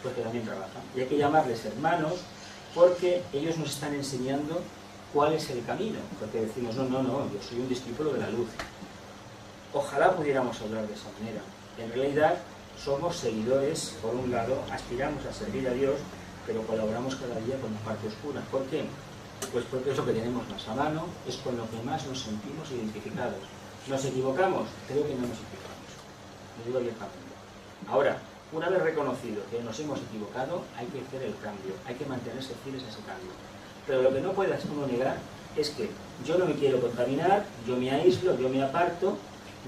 Pues que también trabajan. Y hay que llamarles hermanos porque ellos nos están enseñando cuál es el camino. Porque decimos, no, yo soy un discípulo de la luz. Ojalá pudiéramos hablar de esa manera. En realidad somos seguidores, por un lado, aspiramos a servir a Dios, pero colaboramos cada día con la parte oscura. ¿Por qué? Pues porque es lo que tenemos más a mano, es con lo que más nos sentimos identificados. ¿Nos equivocamos? Creo que no nos equivocamos. Lo digo abiertamente. Ahora, una vez reconocido que nos hemos equivocado, hay que hacer el cambio, hay que mantenerse fieles a ese cambio. Pero lo que no puedes uno negar es que yo no me quiero contaminar, yo me aíslo, yo me aparto,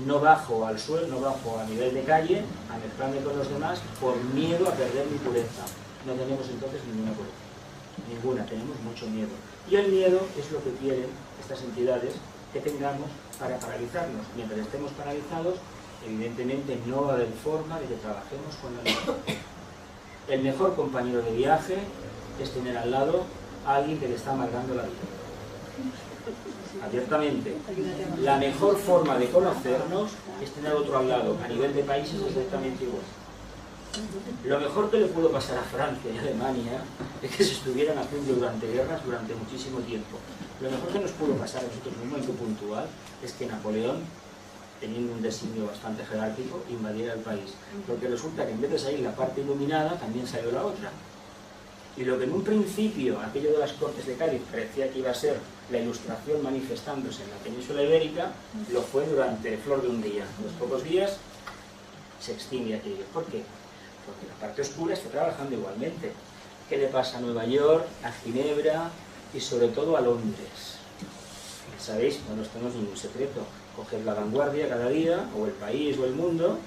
no bajo al suelo, no bajo a nivel de calle, a mezclarme con los demás por miedo a perder mi pureza. No tenemos entonces ninguna pureza, ninguna, tenemos mucho miedo. Y el miedo es lo que quieren estas entidades que tengamos para paralizarnos. Mientras estemos paralizados, evidentemente no va a haber forma de que trabajemos con la luz. El mejor compañero de viaje es tener al lado a alguien que le está amargando la vida. Abiertamente. La mejor forma de conocernos es tener otro al lado. A nivel de países es exactamente igual. Lo mejor que le pudo pasar a Francia y a Alemania es que se estuvieran haciendo durante guerras durante muchísimo tiempo. Lo mejor que nos pudo pasar a nosotros en un momento puntual es que Napoleón, teniendo un designio bastante jerárquico, invadiera el país. Porque resulta que en vez de salir la parte iluminada, también salió la otra. Y lo que en un principio, aquello de las Cortes de Cádiz, parecía que iba a ser la ilustración manifestándose en la península ibérica, lo fue durante flor de un día. En los pocos días se extingue aquello. ¿Por qué? Porque la parte oscura está trabajando igualmente. ¿Qué le pasa a Nueva York, a Ginebra y sobre todo a Londres? ¿Sabéis? No nos tenemos ningún secreto. Coged La Vanguardia cada día, o El País, o El Mundo,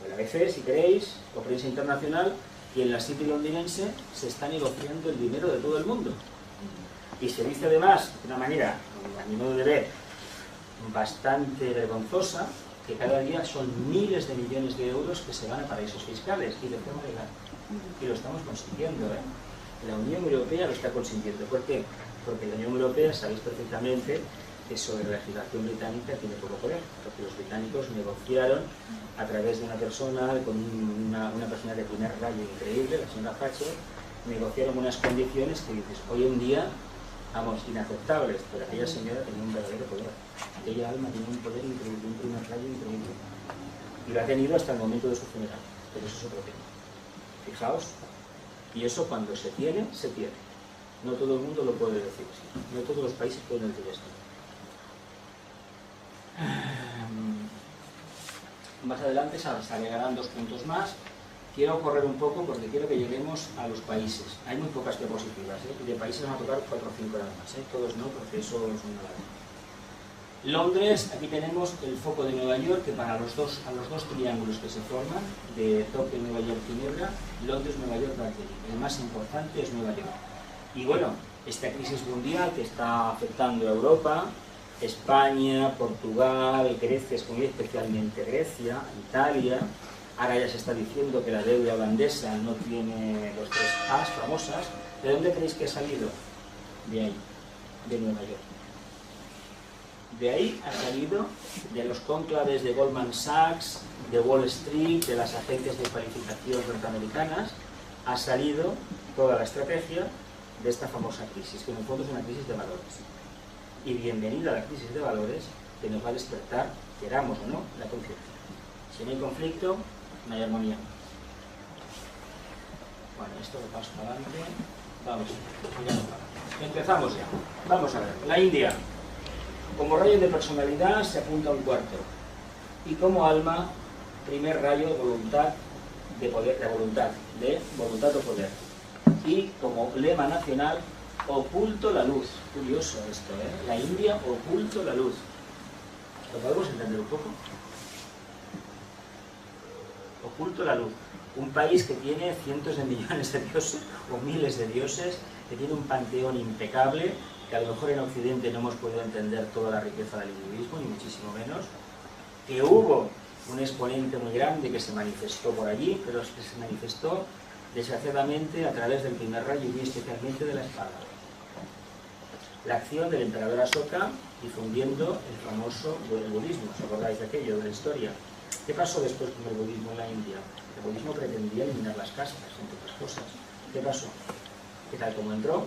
o el ABC si queréis, o Prensa Internacional, y en la City londinense se está negociando el dinero de todo el mundo. Y se dice además, de una manera, a mi modo de ver, bastante vergonzosa, que cada día son miles de millones de euros que se van a paraísos fiscales y de forma legal. Y lo estamos consiguiendo, ¿eh? La Unión Europea lo está consiguiendo. ¿Por qué? Porque la Unión Europea, sabéis perfectamente, que sobre la legislación británica tiene poco poder, porque los británicos negociaron a través de una persona, con una persona de primer rayo increíble, la señora Thatcher, negociaron unas condiciones que dices, hoy en día, vamos, inaceptables, pero aquella señora tenía un verdadero poder. Aquella alma tenía un poder increíble, un primer rayo increíble. Y lo ha tenido hasta el momento de su funeral, pero eso es otro tema. Fijaos, y eso cuando se tiene, se tiene. No todo el mundo lo puede decir, no todos los países pueden decir esto. Más adelante se agregarán 2 puntos más. Quiero correr un poco porque quiero que lleguemos a los países. Hay muy pocas diapositivas, y de países van a tocar 4 o 5 nada más, todos no, porque eso es una larga. Londres, aquí tenemos el foco de Nueva York, que para a los dos triángulos que se forman, de Tokio, Nueva York, Ginebra, Londres, Nueva York, Darjeeling. El más importante es Nueva York. Y bueno, esta crisis mundial que está afectando a Europa, España, Portugal, Grecia, especialmente Grecia, Italia. Ahora ya se está diciendo que la deuda holandesa no tiene los 3 A's famosas. ¿De dónde creéis que ha salido? De ahí, de Nueva York. De ahí ha salido de los cónclaves de Goldman Sachs, de Wall Street, de las agencias de cualificación norteamericanas, ha salido toda la estrategia de esta famosa crisis, que en el fondo es una crisis de valores. Y bienvenida a la crisis de valores que nos va a despertar, queramos o no, la conciencia. Si no hay conflicto, no hay armonía. Bueno, esto lo paso para adelante. Vamos, empezamos ya. Vamos a ver, la India. Como rayo de personalidad se apunta a un 4. Y como alma, primer rayo de voluntad, de poder, de voluntad o poder. Y como lema nacional, oculto la luz. Curioso esto, ¿eh? La India, oculto la luz. ¿Lo podemos entender un poco? Oculto la luz. Un país que tiene cientos de millones de dioses o miles de dioses, que tiene un panteón impecable, que a lo mejor en Occidente no hemos podido entender toda la riqueza del hinduismo, ni muchísimo menos, que hubo un exponente muy grande que se manifestó por allí, pero que se manifestó desgraciadamente a través del primer rayo y especialmente de la espada. La acción del emperador Asoka difundiendo el famoso budismo. ¿Os acordáis de aquello, de la historia? ¿Qué pasó después con el budismo en la India? El budismo pretendía eliminar las castas, entre otras cosas. ¿Qué pasó? Que tal como entró,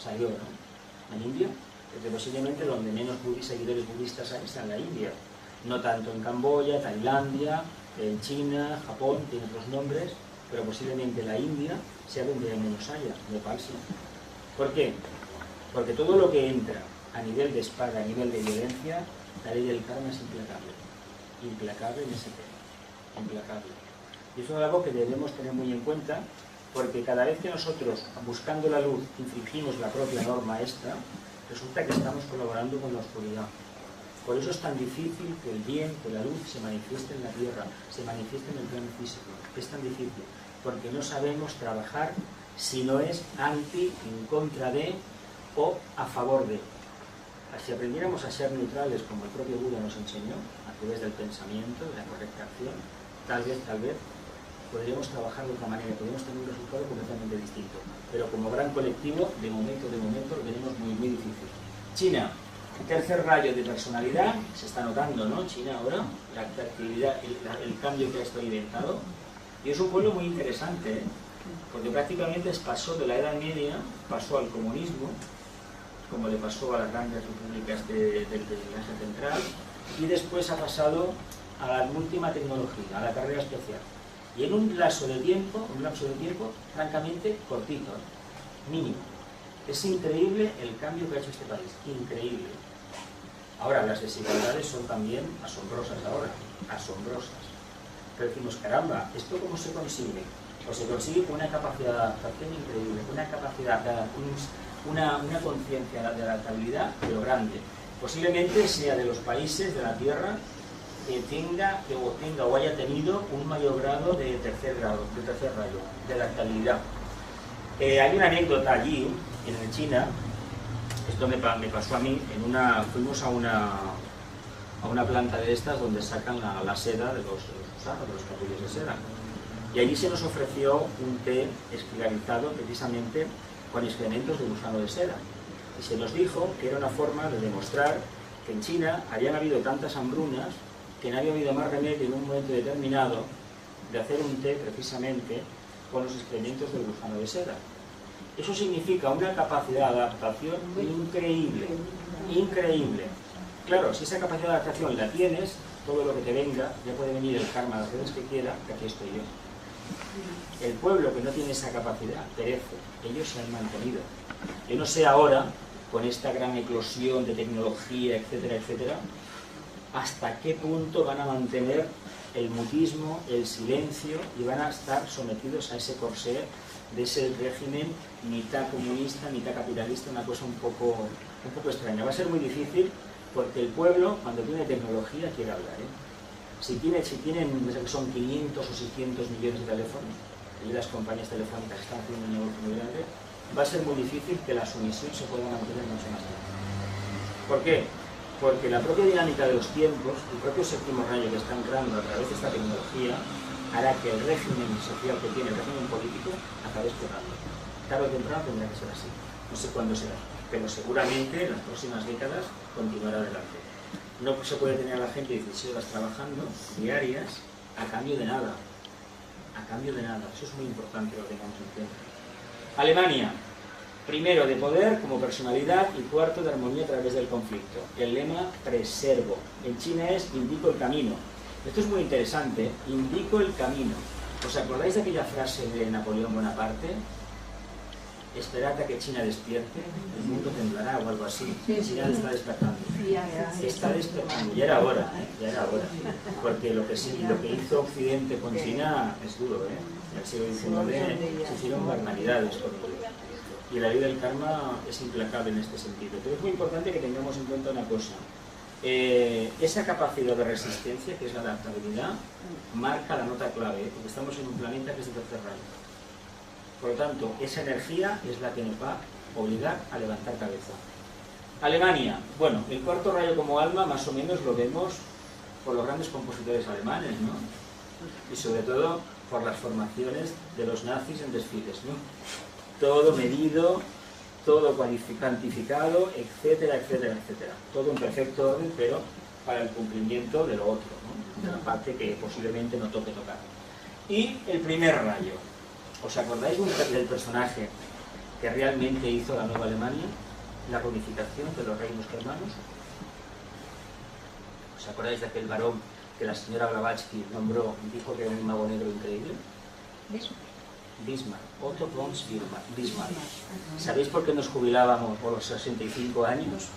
salió, ¿no? En India, porque posiblemente donde menos seguidores budistas hay es en la India. No tanto en Camboya, Tailandia, en China, Japón, tiene otros nombres, pero posiblemente la India sea donde menos haya, Nepal sí. ¿Por qué? Porque todo lo que entra a nivel de espada, a nivel de violencia, la ley del karma es implacable. Implacable en ese tema. Implacable. Y eso es algo que debemos tener muy en cuenta, porque cada vez que nosotros, buscando la luz, infringimos la propia norma esta, resulta que estamos colaborando con la oscuridad. Por eso es tan difícil que el bien, que la luz se manifieste en la tierra, se manifieste en el plano físico. Es tan difícil, porque no sabemos trabajar si no es anti, en contra de o a favor de. Si aprendiéramos a ser neutrales, como el propio Buda nos enseñó, a través del pensamiento, de la correcta acción, tal vez, podríamos trabajar de otra manera, podríamos tener un resultado completamente distinto. Pero como gran colectivo, de momento, lo tenemos muy, muy difícil. China, tercer rayo de personalidad, se está notando, ¿no? China ahora, la actividad, el cambio que ha experimentado. Y es un pueblo muy interesante, ¿eh? Porque prácticamente pasó de la Edad Media, pasó al comunismo, como le pasó a las grandes repúblicas del Asia Central, y después ha pasado a la última tecnología, a la carrera espacial. Y en un lapso de tiempo francamente cortito, mínimo. Es increíble el cambio que ha hecho este país, increíble. Ahora, las desigualdades son también asombrosas ahora, asombrosas. Pero decimos, caramba, ¿esto cómo se consigue? Pues se consigue con una capacidad de adaptación increíble, una capacidad de una conciencia de adaptabilidad, pero grande. Posiblemente sea de los países de la Tierra que tenga o haya tenido un mayor grado de tercer rayo, de adaptabilidad. Hay una anécdota allí, en China, esto me pasó a mí, fuimos a una planta de estas donde sacan la seda de los capullos de seda. Y allí se nos ofreció un té esclarizado precisamente con excrementos de gusano de seda. Y se nos dijo que era una forma de demostrar que en China habían habido tantas hambrunas que no había habido más remedio en un momento determinado de hacer un té precisamente con los excrementos del gusano de seda. Eso significa una capacidad de adaptación increíble, increíble. Claro, si esa capacidad de adaptación la tienes, todo lo que te venga, ya puede venir el karma las veces que quiera, que aquí estoy yo. El pueblo que no tiene esa capacidad perece, ellos se han mantenido. Yo no sé ahora, con esta gran eclosión de tecnología, etcétera, etcétera, hasta qué punto van a mantener el mutismo, el silencio, y van a estar sometidos a ese corsé de ese régimen mitad comunista, mitad capitalista, una cosa un poco extraña. Va a ser muy difícil porque el pueblo, cuando tiene tecnología, quiere hablar, ¿eh? Si tienen, son 500 o 600 millones de teléfonos, y las compañías telefónicas están haciendo un negocio muy grande, va a ser muy difícil que la sumisión se pueda mantener mucho más tiempo. ¿Por qué? Porque la propia dinámica de los tiempos, el propio séptimo rayo que está entrando a través de esta tecnología, hará que el régimen social que tiene, el régimen político, acabe explotando. Tarde o temprano tendrá que ser así. No sé cuándo será, pero seguramente en las próximas décadas continuará adelante. No se puede tener a la gente 16 horas trabajando, diarias, a cambio de nada. A cambio de nada. Eso es muy importante que lo tengamos en cuenta. Alemania. Primero, de poder como personalidad, y cuarto, de armonía a través del conflicto. El lema, preservo. En China es, indico el camino. Esto es muy interesante, indico el camino. ¿Os acordáis de aquella frase de Napoleón Bonaparte? Esperad a que China despierte, el mundo temblará o algo así. China está despertando. Está despertando, ya era hora, ya era hora. Porque lo que hizo Occidente con China es duro, ¿eh? En el siglo XIX se hicieron barbaridades con ello. Y la ley del karma es implacable en este sentido. Pero es muy importante que tengamos en cuenta una cosa. esa capacidad de resistencia, que es la adaptabilidad, marca la nota clave, porque estamos en un planeta que es de tercer rayo. Por lo tanto, esa energía es la que nos va a obligar a levantar cabeza. Alemania, bueno, el cuarto rayo como alma más o menos lo vemos por los grandes compositores alemanes, ¿no? Y sobre todo por las formaciones de los nazis en desfiles, ¿no? Todo medido, todo cuantificado, etcétera, etcétera, etcétera. Todo en perfecto orden, pero para el cumplimiento de lo otro, ¿no? De la parte que posiblemente no toque tocar. Y el primer rayo. ¿Os acordáis del personaje que realmente hizo la Nueva Alemania? La reunificación de los reinos germanos. ¿Os acordáis de aquel varón que la señora Blavatsky nombró, dijo que era un mago negro increíble? Bismarck, Otto von Bismarck. ¿Sabéis por qué nos jubilábamos por los 65 años?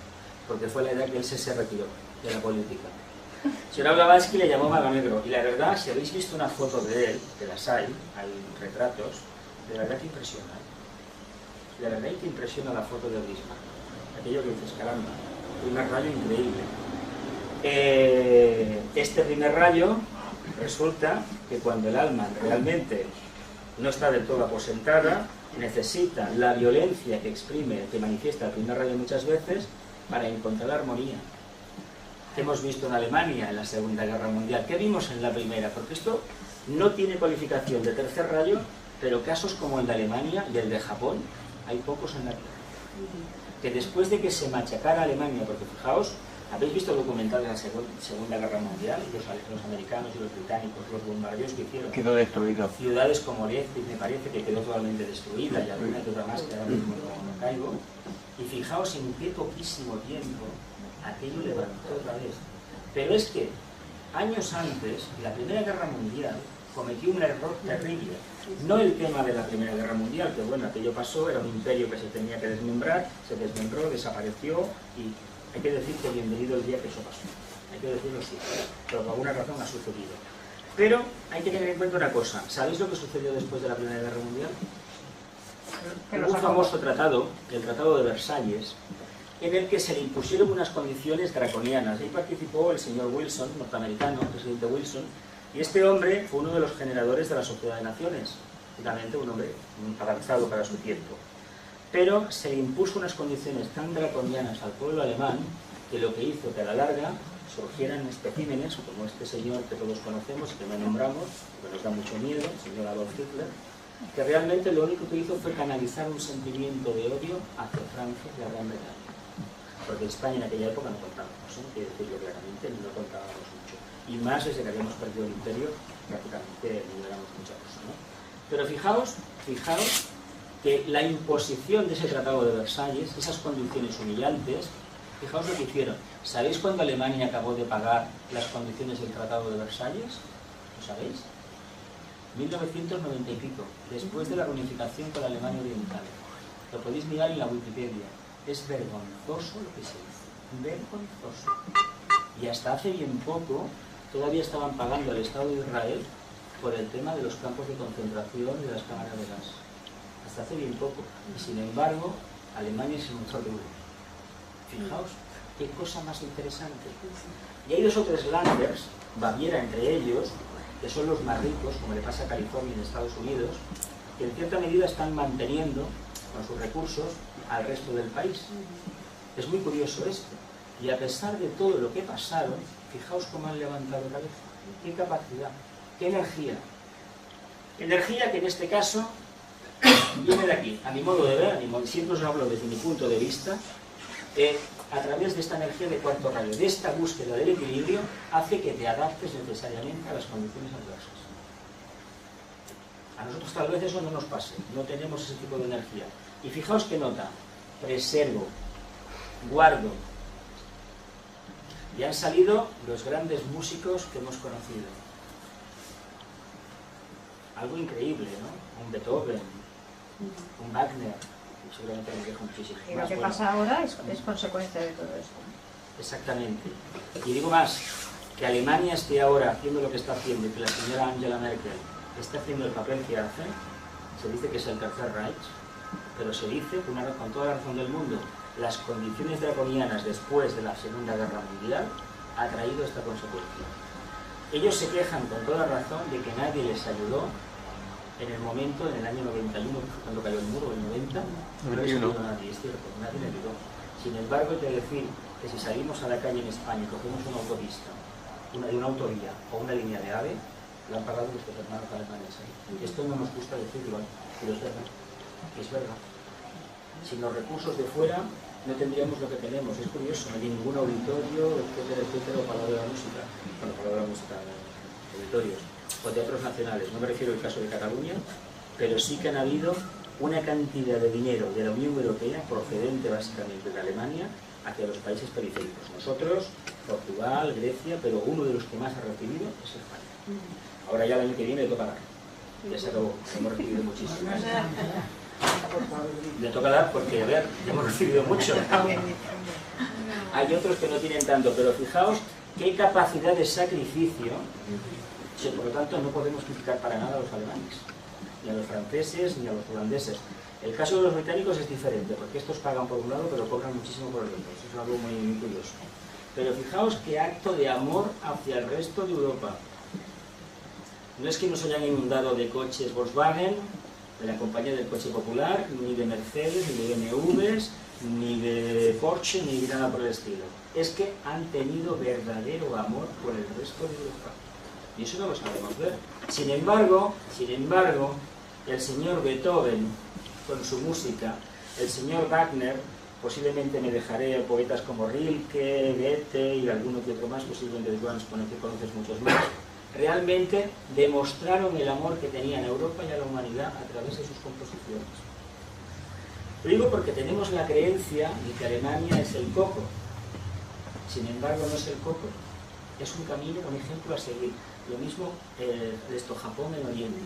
Porque fue la edad que él se retiró de la política. Señora Blavatsky le llamó mago negro, y la verdad, si habéis visto una foto de él, que las hay retratos, de verdad que impresiona. De verdad que impresiona la foto de Bismarck. Aquello que dices, caramba, primer rayo increíble. Este primer rayo resulta que cuando el alma realmente no está del todo aposentada, necesita la violencia que exprime, que manifiesta el primer rayo muchas veces, para encontrar la armonía. ¿Qué hemos visto en Alemania en la Segunda Guerra Mundial? ¿Qué vimos en la Primera? Porque esto no tiene cualificación de tercer rayo, pero casos como el de Alemania y el de Japón, hay pocos en la Tierra. Que después de que se machacara Alemania, porque fijaos, ¿habéis visto el documental de la Segunda Guerra Mundial? Los americanos y los británicos, los bombardeos que hicieron. Quedó destruido. Ciudades como Leipzig, me parece que quedó totalmente destruida, y alguna que otra más que ahora mismo no caigo. Y fijaos en qué poquísimo tiempo aquello levantó otra vez. Pero es que años antes, la Primera Guerra Mundial cometió un error terrible. No el tema de la Primera Guerra Mundial, que bueno, aquello pasó, era un imperio que se tenía que desmembrar, se desmembró, desapareció, y hay que decir que bienvenido el día que eso pasó. Hay que decirlo así, pero por alguna razón ha sucedido. Pero hay que tener en cuenta una cosa. ¿Sabéis lo que sucedió después de la Primera Guerra Mundial? Hubo un famoso tratado, el Tratado de Versalles, en el que se le impusieron unas condiciones draconianas. Ahí participó el señor Wilson, norteamericano, el presidente Wilson, y este hombre fue uno de los generadores de la Sociedad de Naciones, realmente un hombre avanzado para su tiempo. Pero se le impuso unas condiciones tan draconianas al pueblo alemán que lo que hizo que a la larga surgieran especímenes como este señor que todos conocemos y que no nombramos, que nos da mucho miedo, el señor Adolf Hitler, que realmente lo único que hizo fue canalizar un sentimiento de odio hacia Francia y la Gran Bretaña. Porque España en aquella época no contábamos, ¿no? Quiero decirlo claramente, no contábamos mucho. Y más desde que habíamos perdido el imperio, prácticamente no éramos mucha cosa, ¿no? Pero fijaos que la imposición de ese Tratado de Versalles, esas condiciones humillantes, fijaos lo que hicieron. ¿Sabéis cuándo Alemania acabó de pagar las condiciones del Tratado de Versalles? ¿Lo sabéis? 1990 y pico, después de la reunificación con la Alemania Oriental. Lo podéis mirar en la Wikipedia. Es vergonzoso lo que se hizo. Vergonzoso. Y hasta hace bien poco todavía estaban pagando al Estado de Israel por el tema de los campos de concentración y de las cámaras de gas. Hasta hace bien poco. Y sin embargo, Alemania es el motor de Europa. Fijaos, qué cosa más interesante. Y hay dos o tres landers, Baviera entre ellos, que son los más ricos, como le pasa a California en Estados Unidos, que en cierta medida están manteniendo con sus recursos al resto del país. Es muy curioso esto. Y a pesar de todo lo que pasaron, fijaos cómo han levantado cabeza. Qué capacidad, qué energía. Energía que en este caso viene de aquí, a mi modo de ver, siempre os hablo desde mi punto de vista, a través de esta energía de cuarto rayo, de esta búsqueda del equilibrio, hace que te adaptes necesariamente a las condiciones adversas. A nosotros tal vez eso no nos pase, no tenemos ese tipo de energía. Y fijaos qué nota, preservo, guardo. Y han salido los grandes músicos que hemos conocido. Algo increíble, ¿no? Un Beethoven, un Wagner, seguramente me dejo muchísimo. Y lo que pasa ahora es consecuencia de todo esto. Exactamente. Y digo más, que Alemania esté ahora haciendo lo que está haciendo y que la señora Angela Merkel esté haciendo el papel que hace, se dice que es el tercer Reich, pero se dice, con toda la razón del mundo, las condiciones draconianas después de la Segunda Guerra Mundial ha traído esta consecuencia. Ellos se quejan con toda razón de que nadie les ayudó en el momento, en el año 91, cuando cayó el muro, el 90, no les ayudó nadie, es cierto, nadie les ayudó. Sin embargo, hay que decir que si salimos a la calle en España y cogemos una autopista, una autovía o una línea de AVE, lo han pagado nuestros hermanos alemanes. Esto no nos gusta decirlo, pero es verdad. Es verdad. Sin los recursos de fuera no tendríamos lo que tenemos. Es curioso, no hay ningún auditorio, etcétera, etcétera, o palabra de la música. Bueno, palabra de la música, auditorios o teatros nacionales. No me refiero al caso de Cataluña, pero sí que han habido una cantidad de dinero de la Unión Europea procedente básicamente de Alemania hacia los países periféricos. Nosotros, Portugal, Grecia, pero uno de los que más ha recibido es España. Ahora ya el año que viene le toca dar. Ya se acabó, hemos recibido muchísimo. Le toca dar porque, a ver, ya hemos recibido mucho. Hay otros que no tienen tanto, pero fijaos qué capacidad de sacrificio. Por lo tanto, no podemos criticar para nada a los alemanes, ni a los franceses, ni a los holandeses. El caso de los británicos es diferente, porque estos pagan por un lado, pero cobran muchísimo por el otro. Eso es algo muy curioso. Pero fijaos qué acto de amor hacia el resto de Europa. No es que nos hayan inundado de coches Volkswagen, de la compañía del coche popular, ni de Mercedes, ni de BMWs, ni de Porsche, ni de nada por el estilo. Es que han tenido verdadero amor por el resto de Europa. Y eso no lo sabemos ver. Sin embargo, el señor Beethoven, con su música, el señor Wagner, posiblemente me dejaré poetas como Rilke, Goethe y alguno que otro más, posiblemente de conoces muchos más, realmente demostraron el amor que tenían a Europa y a la humanidad a través de sus composiciones. Lo digo porque tenemos la creencia de que Alemania es el coco. Sin embargo, no es el coco. Es un camino, un ejemplo a seguir. Lo mismo Japón en Oriente.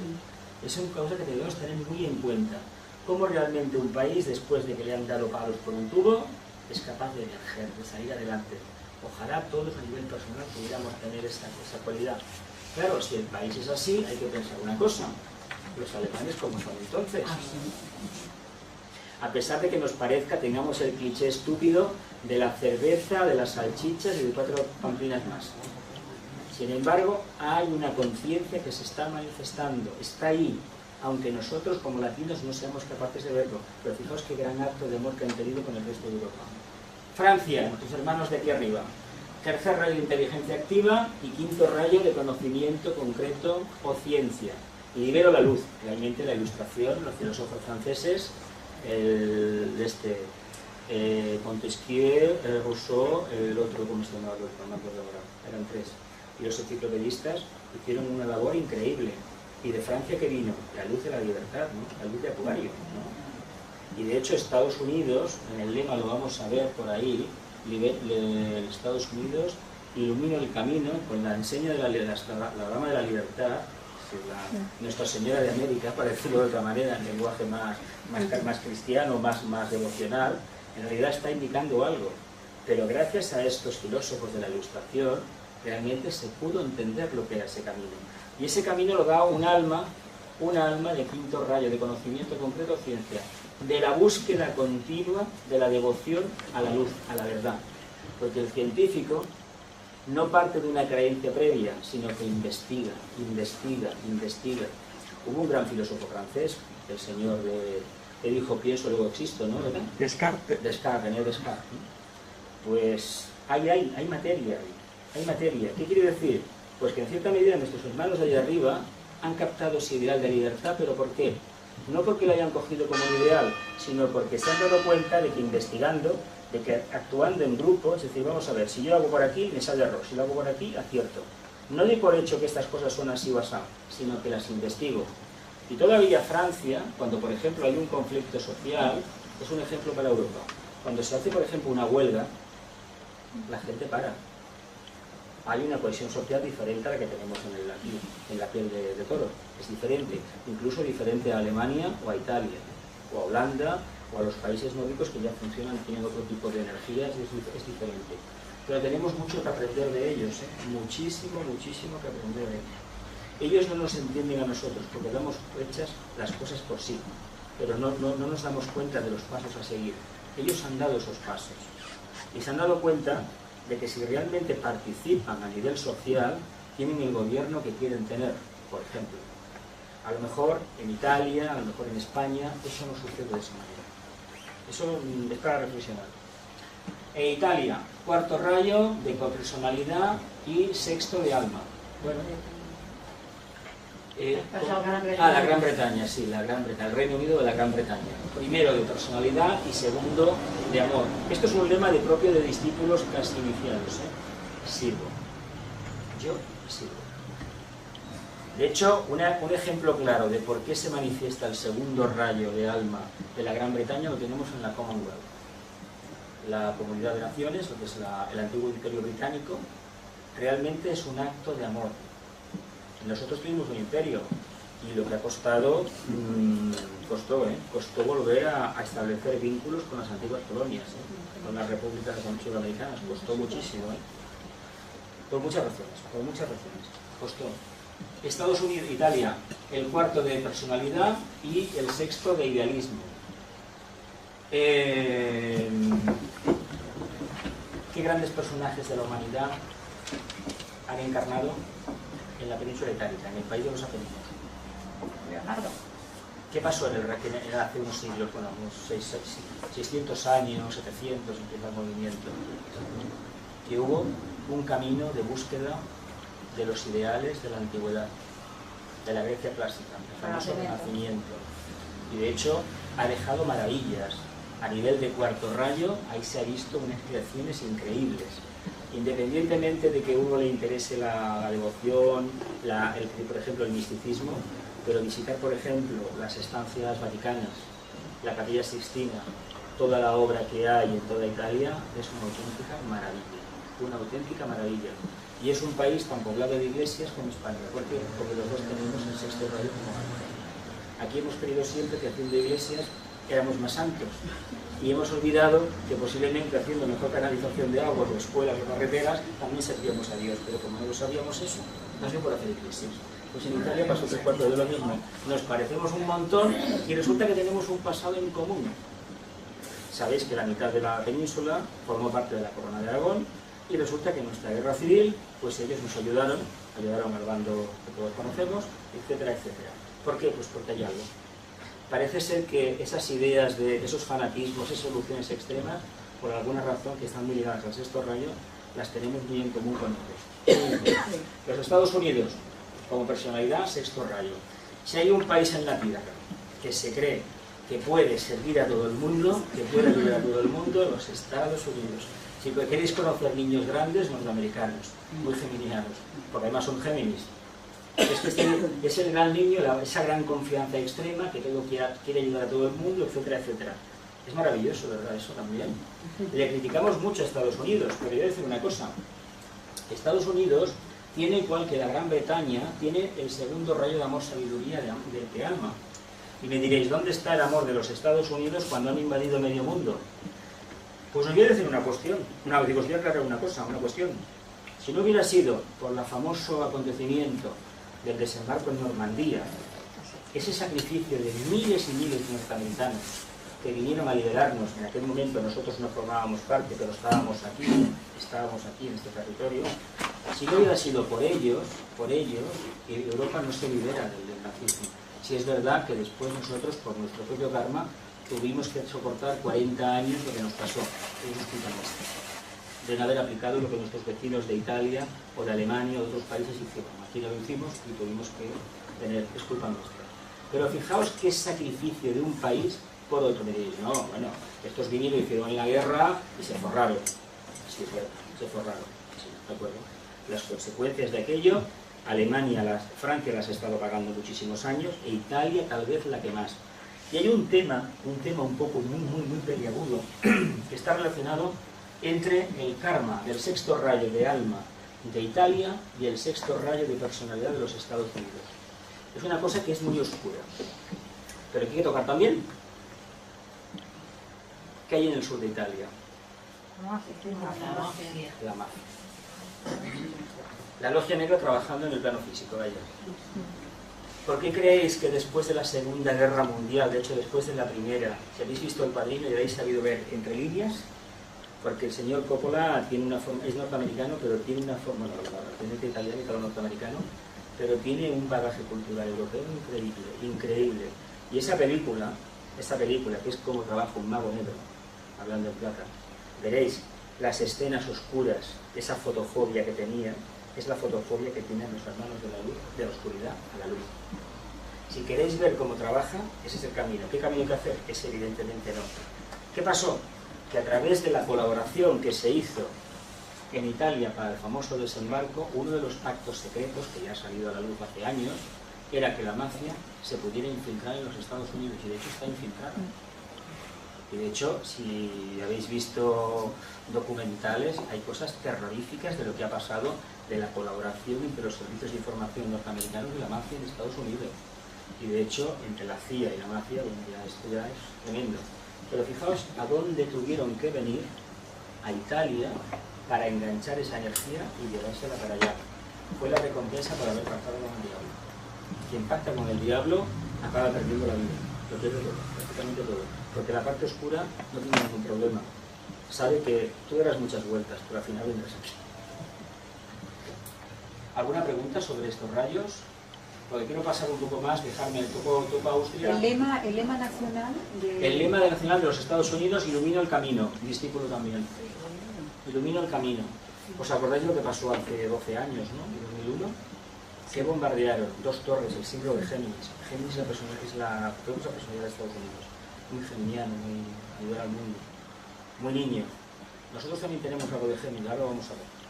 Es una cosa que debemos tener muy en cuenta. Cómo realmente un país, después de que le han dado palos por un tubo, es capaz de emerger, de salir adelante. Ojalá todos a nivel personal pudiéramos tener esa cualidad. Claro, si el país es así, hay que pensar una cosa. Los alemanes, ¿cómo son entonces? A pesar de que nos parezca, tengamos el cliché estúpido de la cerveza, de las salchichas y de 4 pamplinas más. Sin embargo, hay una conciencia que se está manifestando, está ahí, aunque nosotros como latinos no seamos capaces de verlo. Pero fijaos qué gran acto de amor que han tenido con el resto de Europa. Francia, nuestros hermanos de aquí arriba. Tercer rayo de inteligencia activa y quinto rayo de conocimiento concreto o ciencia. Y libero la luz, realmente la ilustración, los filósofos franceses, Montesquieu, Rousseau, el otro, ¿cómo se llamaba? No me acuerdo ahora, eran 3. Y los enciclopedistas hicieron una labor increíble. ¿Y de Francia qué vino? La luz de la libertad, ¿no? La luz de Acuario, ¿no? Y de hecho Estados Unidos, en el lema lo vamos a ver por ahí, Estados Unidos ilumina el camino con la enseña de la dama de la libertad, Nuestra Señora de América, para decirlo de otra manera, en lenguaje más cristiano, más devocional, en realidad está indicando algo. Pero gracias a estos filósofos de la Ilustración, realmente se pudo entender lo que era ese camino. Y ese camino lo da un alma de quinto rayo, de conocimiento concreto, ciencia, de la búsqueda continua de la devoción a la luz, a la verdad. Porque el científico no parte de una creencia previa, sino que investiga. Hubo un gran filósofo francés, el señor que dijo pienso, luego existo, ¿no? ¿Verdad? Descartes. René Descartes, ¿no? Pues hay materia. ¿Qué quiere decir? Pues que en cierta medida nuestros hermanos de allá arriba han captado ese ideal de libertad, ¿pero por qué? No porque lo hayan cogido como un ideal, sino porque se han dado cuenta de que investigando, de que actuando en grupo, es decir, vamos a ver, si yo hago por aquí, me sale error, si lo hago por aquí, acierto. No doy por hecho que estas cosas son así o así, sino que las investigo. Y todavía Francia, cuando por ejemplo hay un conflicto social, es un ejemplo para Europa. Cuando se hace por ejemplo una huelga, la gente para. Hay una cohesión social diferente a la que tenemos en la piel de toro. Es diferente, incluso diferente a Alemania o a Italia, o a Holanda, o a los países nórdicos que ya funcionan, tienen otro tipo de energías, es diferente. Pero tenemos mucho que aprender de ellos, muchísimo que aprender de ellos. Ellos no nos entienden a nosotros porque damos hechas las cosas por sí. pero no nos damos cuenta de los pasos a seguir. Ellos han dado esos pasos y se han dado cuenta de que si realmente participan a nivel social, tienen el gobierno que quieren tener, por ejemplo. A lo mejor en Italia, a lo mejor en España, eso no sucede de esa manera. Eso es para reflexionar. En Italia, cuarto rayo de copersonalidad y sexto de alma. Bueno, la Gran Bretaña, sí, la Gran Bretaña, el Reino Unido de la Gran Bretaña. Primero de personalidad y segundo de amor. Esto es un lema propio de discípulos casi iniciados. Sirvo. Yo sirvo. De hecho, un ejemplo claro de por qué se manifiesta el segundo rayo de alma de la Gran Bretaña lo tenemos en la Commonwealth. La Comunidad de Naciones, lo que es el antiguo Imperio Británico, realmente es un acto de amor. Nosotros tuvimos un imperio y lo que ha costado, costó volver a establecer vínculos con las antiguas colonias, con las repúblicas sudamericanas, costó muchísimo, por muchas razones, costó. Estados Unidos, Italia, el cuarto de personalidad y el sexto de idealismo. ¿Qué grandes personajes de la humanidad han encarnado en la península itálica, en el país de los Apeninos? Leonardo. ¿Qué pasó hace unos siglos, bueno, unos 600 años, 700, empieza el movimiento? Que hubo un camino de búsqueda de los ideales de la antigüedad, de la Grecia clásica, el famoso Renacimiento. Y de hecho ha dejado maravillas. A nivel de cuarto rayo, ahí se ha visto unas creaciones increíbles. Independientemente de que a uno le interese la devoción, por ejemplo el misticismo, pero visitar por ejemplo las estancias vaticanas, la Capilla Sixtina, toda la obra que hay en toda Italia es una auténtica maravilla. Y es un país tan poblado de iglesias como España, porque los dos tenemos el sexto rayo como alma. Aquí hemos creído siempre que haciendo iglesias éramos más santos y hemos olvidado que posiblemente haciendo mejor canalización de aguas o escuelas o carreteras también servíamos a Dios, pero como no lo sabíamos eso, nos dio por hacer iglesias. Pues en Italia pasó 3/4 de lo mismo. Nos parecemos un montón y resulta que tenemos un pasado en común. Sabéis que la mitad de la península formó parte de la Corona de Aragón y resulta que en nuestra guerra civil, pues ellos nos ayudaron al bando que todos conocemos, etcétera, etcétera. ¿Por qué? Pues porque hay algo. Parece ser que esas ideas de esos fanatismos, esas soluciones extremas, por alguna razón que están muy ligadas al sexto rayo, las tenemos muy en común con ellos. Los Estados Unidos, como personalidad, sexto rayo. Si hay un país en la Tierra que se cree que puede servir a todo el mundo, que puede ayudar a todo el mundo, los Estados Unidos. Si queréis conocer niños grandes, norteamericanos, muy geminianos, porque además son Géminis. Es el gran niño, esa gran confianza extrema, que todo quiere ayudar a todo el mundo, etcétera, etcétera. Es maravilloso, ¿verdad? Eso también. Le criticamos mucho a Estados Unidos, pero yo voy a decir una cosa. Estados Unidos tiene, igual que la Gran Bretaña, tiene el segundo rayo de amor, sabiduría de alma. Y me diréis, ¿dónde está el amor de los Estados Unidos cuando han invadido medio mundo? Pues os voy a decir una cuestión, os voy a aclarar una cuestión. Si no hubiera sido por el famoso acontecimiento del desembarco en Normandía, ese sacrificio de miles y miles de norteamericanos que vinieron a liberarnos, en aquel momento nosotros no formábamos parte, pero estábamos aquí en este territorio, si no hubiera sido por ellos, Europa no se libera del nazismo. Si es verdad que después nosotros, por nuestro propio karma, tuvimos que soportar 40 años lo que nos pasó, de no haber aplicado lo que nuestros vecinos de Italia o de Alemania o de otros países hicieron. Aquí no lo hicimos y tuvimos que tener, es culpa nuestra. Pero fijaos qué sacrificio de un país por otro. Me diréis, no, bueno, estos vinieron y hicieron la guerra y se forraron. Sí, se forraron, sí, de acuerdo. Las consecuencias de aquello, Alemania, Francia las ha estado pagando muchísimos años e Italia tal vez la que más. Y hay un tema un poco muy peliagudo que está relacionado entre el karma del sexto rayo de alma de Italia y el sexto rayo de personalidad de los Estados Unidos. Es una cosa que es muy oscura, pero que hay que tocar también. ¿Qué hay en el sur de Italia? La mafia. La logia negra trabajando en el plano físico, vaya. ¿Por qué creéis que después de la Segunda Guerra Mundial, de hecho después de la Primera, si habéis visto El Padrino y habéis sabido ver entre líneas? Porque el señor Coppola tiene una forma, es norteamericano, pero tiene una forma, ascendente italiano y todo norteamericano, pero tiene un bagaje cultural europeo increíble, increíble. Y esa película, que es como trabaja un mago negro, hablando en plata, veréis las escenas oscuras, esa fotofobia que tenía, es la fotofobia que tienen los hermanos de la luz, de la oscuridad a la luz. Si queréis ver cómo trabaja, ese es el camino. ¿Qué camino hay que hacer? Ese evidentemente no. ¿Qué pasó? Que a través de la colaboración que se hizo en Italia para el famoso desembarco, uno de los pactos secretos, que ya ha salido a la luz hace años, era que la mafia se pudiera infiltrar en los Estados Unidos, y de hecho está infiltrada. Y de hecho, si habéis visto documentales, hay cosas terroríficas de lo que ha pasado de la colaboración entre los servicios de información norteamericanos y la mafia en Estados Unidos. Y de hecho, entre la CIA y la mafia, bueno, ya esto ya es tremendo. Pero fijaos a dónde tuvieron que venir, a Italia, para enganchar esa energía y llevársela para allá. Fue la recompensa por haber pactado con el diablo. Quien pacta con el diablo acaba perdiendo la vida, lo pierde todo, prácticamente todo. Porque la parte oscura no tiene ningún problema. Sabe que tú darás muchas vueltas, pero al final vendrás aquí. ¿Alguna pregunta sobre estos rayos? Porque quiero pasar un poco más, dejarme el topo Austria. El lema nacional El lema nacional de los Estados Unidos: ilumina el camino. Mi discípulo también. Ilumina el camino. ¿Os acordáis lo que pasó hace 12 años, ¿no? En 2001. Que bombardearon 2 torres, el símbolo de Géminis. Géminis es la personalidad de Estados Unidos. Muy geminiano, muy ayudar al mundo. Muy niño. Nosotros también tenemos algo de Géminis, ahora vamos a ver.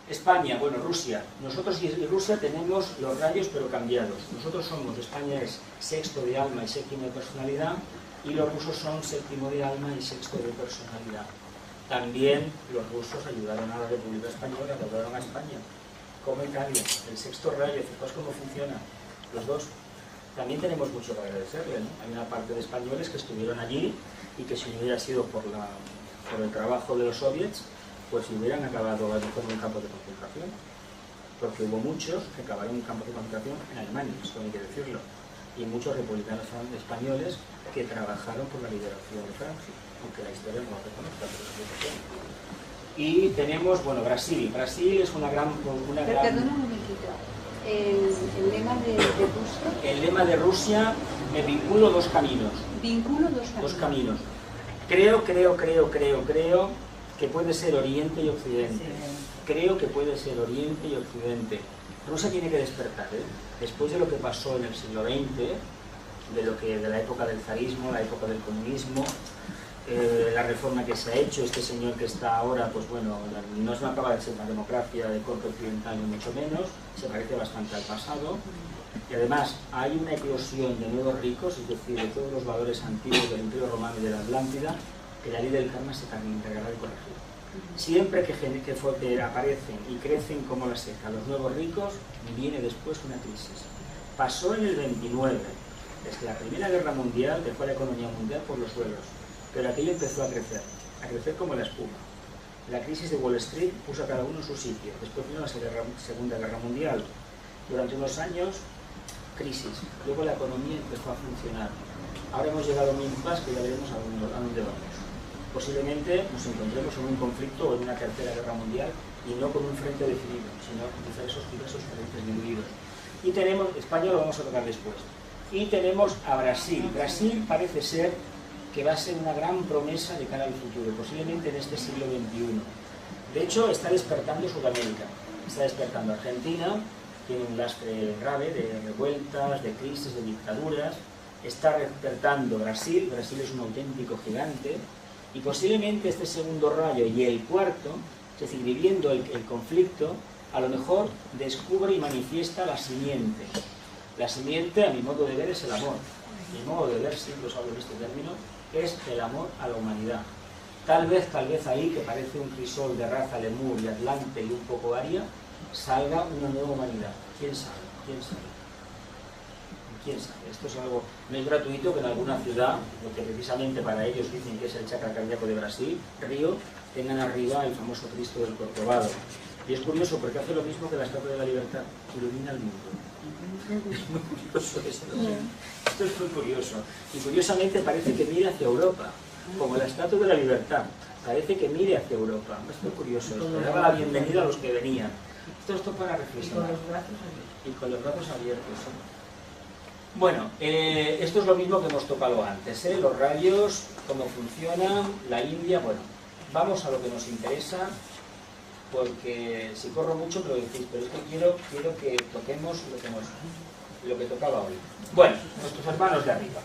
España, bueno, Rusia. Nosotros y Rusia tenemos los rayos pero cambiados. Nosotros somos, España es sexto de alma y séptimo de personalidad, y los rusos son séptimo de alma y sexto de personalidad. También los rusos ayudaron a la República Española, ayudaron a España, como Italia. El sexto rayo, fijaos cómo funciona, los dos. También tenemos mucho que agradecerle, ¿no? Hay una parte de españoles que estuvieron allí y que si no hubiera sido por el trabajo de los soviets, pues si hubieran acabado a lo mejor en un campo de concentración, porque hubo muchos que acabaron en un campo de concentración en Alemania, esto hay que decirlo, y muchos republicanos españoles que trabajaron por la liberación de Francia, aunque la historia no lo reconozca, pero es lo. Y tenemos, bueno, Brasil. Brasil es una gran... Perdona un momentito. El lema de Rusia. El lema de Rusia: me vinculo 2 caminos. Vinculo 2 caminos. 2 caminos. Creo que puede ser Oriente y Occidente. Creo que puede ser Oriente y Occidente. Rusia tiene que despertar, ¿eh? Después de lo que pasó en el siglo XX, de la época del zarismo, la época del comunismo, la reforma que se ha hecho, este señor que está ahora, pues bueno, no acaba de ser una democracia de corte occidental ni mucho menos, se parece bastante al pasado, y además hay una eclosión de nuevos ricos, es decir, de todos los valores antiguos del Imperio Romano y de la Atlántida, que la ley del karma se encargará de corregir. Siempre que aparecen y crecen como la seca los nuevos ricos, viene después una crisis. Pasó en el 29, desde la Primera Guerra Mundial, dejó la economía mundial por los suelos, pero aquello empezó a crecer como la espuma. La crisis de Wall Street puso a cada uno en su sitio. Después vino la Segunda Guerra Mundial. Durante unos años, crisis. Luego la economía empezó a funcionar. Ahora hemos llegado a un impasse que ya veremos a dónde vamos. Posiblemente nos encontremos en un conflicto o en una tercera guerra mundial, y no con un frente definido, sino con diversos frentes diluidos. Y tenemos, España lo vamos a tocar después, y tenemos a Brasil. Brasil parece ser que va a ser una gran promesa de cara al futuro, posiblemente en este siglo XXI. De hecho, está despertando Sudamérica, está despertando Argentina, tiene un lastre grave de revueltas, de crisis, de dictaduras. Está despertando Brasil. Brasil es un auténtico gigante. Y posiblemente este segundo rayo y el cuarto, es decir, viviendo el conflicto, a lo mejor descubre y manifiesta la simiente. La simiente, a mi modo de ver, es el amor. Mi modo de ver, siempre os hablo de este término, es el amor a la humanidad. Tal vez ahí, que parece un crisol de raza lemur y atlante y un poco aria, salga una nueva humanidad. ¿Quién sabe? ¿Quién sabe? ¿Quién sabe? Esto es algo, no es gratuito que en alguna ciudad, lo que precisamente para ellos dicen que es el chakra cardíaco de Brasil, Río, tengan arriba el famoso Cristo del Corcovado. Y es curioso porque hace lo mismo que la Estatua de la Libertad, ilumina el mundo. Es muy curioso esto. Esto es muy curioso. Y curiosamente parece que mira hacia Europa, como la Estatua de la Libertad. Parece que mire hacia Europa. Es muy curioso esto. Daba la bienvenida a los que venían. Esto para reflexionar. Y con los brazos abiertos. Bueno, esto es lo mismo que hemos tocado antes, los rayos, cómo funcionan, la India. Bueno, vamos a lo que nos interesa, porque si corro mucho me lo decís, pero es que quiero que toquemos lo que tocaba hoy. Bueno, nuestros hermanos de arriba.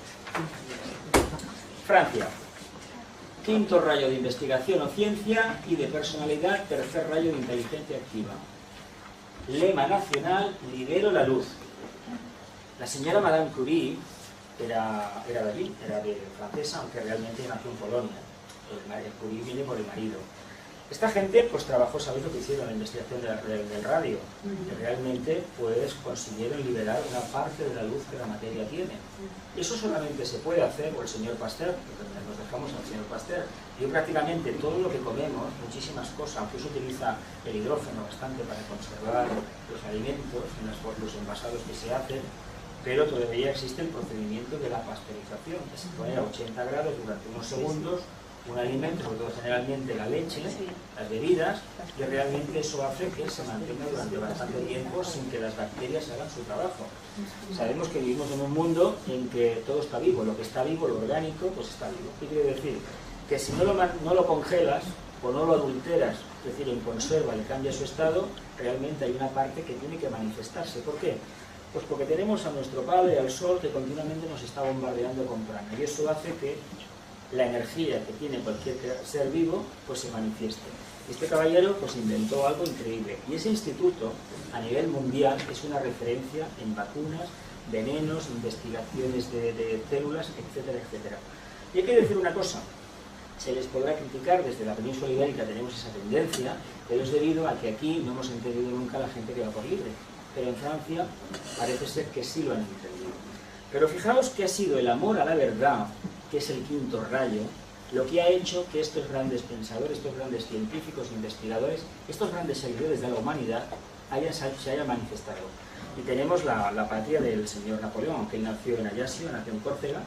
Francia. Quinto rayo de investigación o ciencia y de personalidad, tercer rayo de inteligencia activa. Lema nacional, libero la luz. La señora Madame Curie era de allí, era de francesa, aunque realmente nació en Polonia. Curie viene por el marido. Esta gente pues trabajó, ¿sabéis lo que hicieron? La investigación del radio. Que realmente pues consiguieron liberar una parte de la luz que la materia tiene. Eso solamente se puede hacer, o el señor Pasteur, porque nos dejamos al señor Pasteur. Y prácticamente todo lo que comemos, muchísimas cosas, aunque se utiliza el hidrógeno bastante para conservar los alimentos, en los envasados que se hacen, pero todavía existe el procedimiento de la pasteurización, que se pone a 80 grados durante unos segundos un alimento, sobre todo generalmente la leche, las bebidas, y realmente eso hace que se mantenga durante bastante tiempo sin que las bacterias hagan su trabajo. Sabemos que vivimos en un mundo en que todo está vivo, lo que está vivo, lo orgánico, pues está vivo. ¿Qué quiere decir? Que si no lo congelas o no lo adulteras, es decir, en conserva le cambia su estado, realmente hay una parte que tiene que manifestarse. ¿Por qué? Pues porque tenemos a nuestro Padre, al Sol, que continuamente nos está bombardeando con prana, y eso hace que la energía que tiene cualquier ser vivo pues se manifieste. Este caballero pues inventó algo increíble, y ese instituto a nivel mundial es una referencia en vacunas, venenos, investigaciones de células, etcétera, etcétera. Y hay que decir una cosa, se les podrá criticar, desde la península ibérica tenemos esa tendencia, pero es debido a que aquí no hemos entendido nunca a la gente que va por libre. Pero en Francia parece ser que sí lo han entendido. Pero fijaos que ha sido el amor a la verdad, que es el quinto rayo, lo que ha hecho que estos grandes pensadores, estos grandes científicos, investigadores, estos grandes seguidores de la humanidad se hayan manifestado. Y tenemos la patria del señor Napoleón, aunque él nació en Ajaccio, nació en Córcega,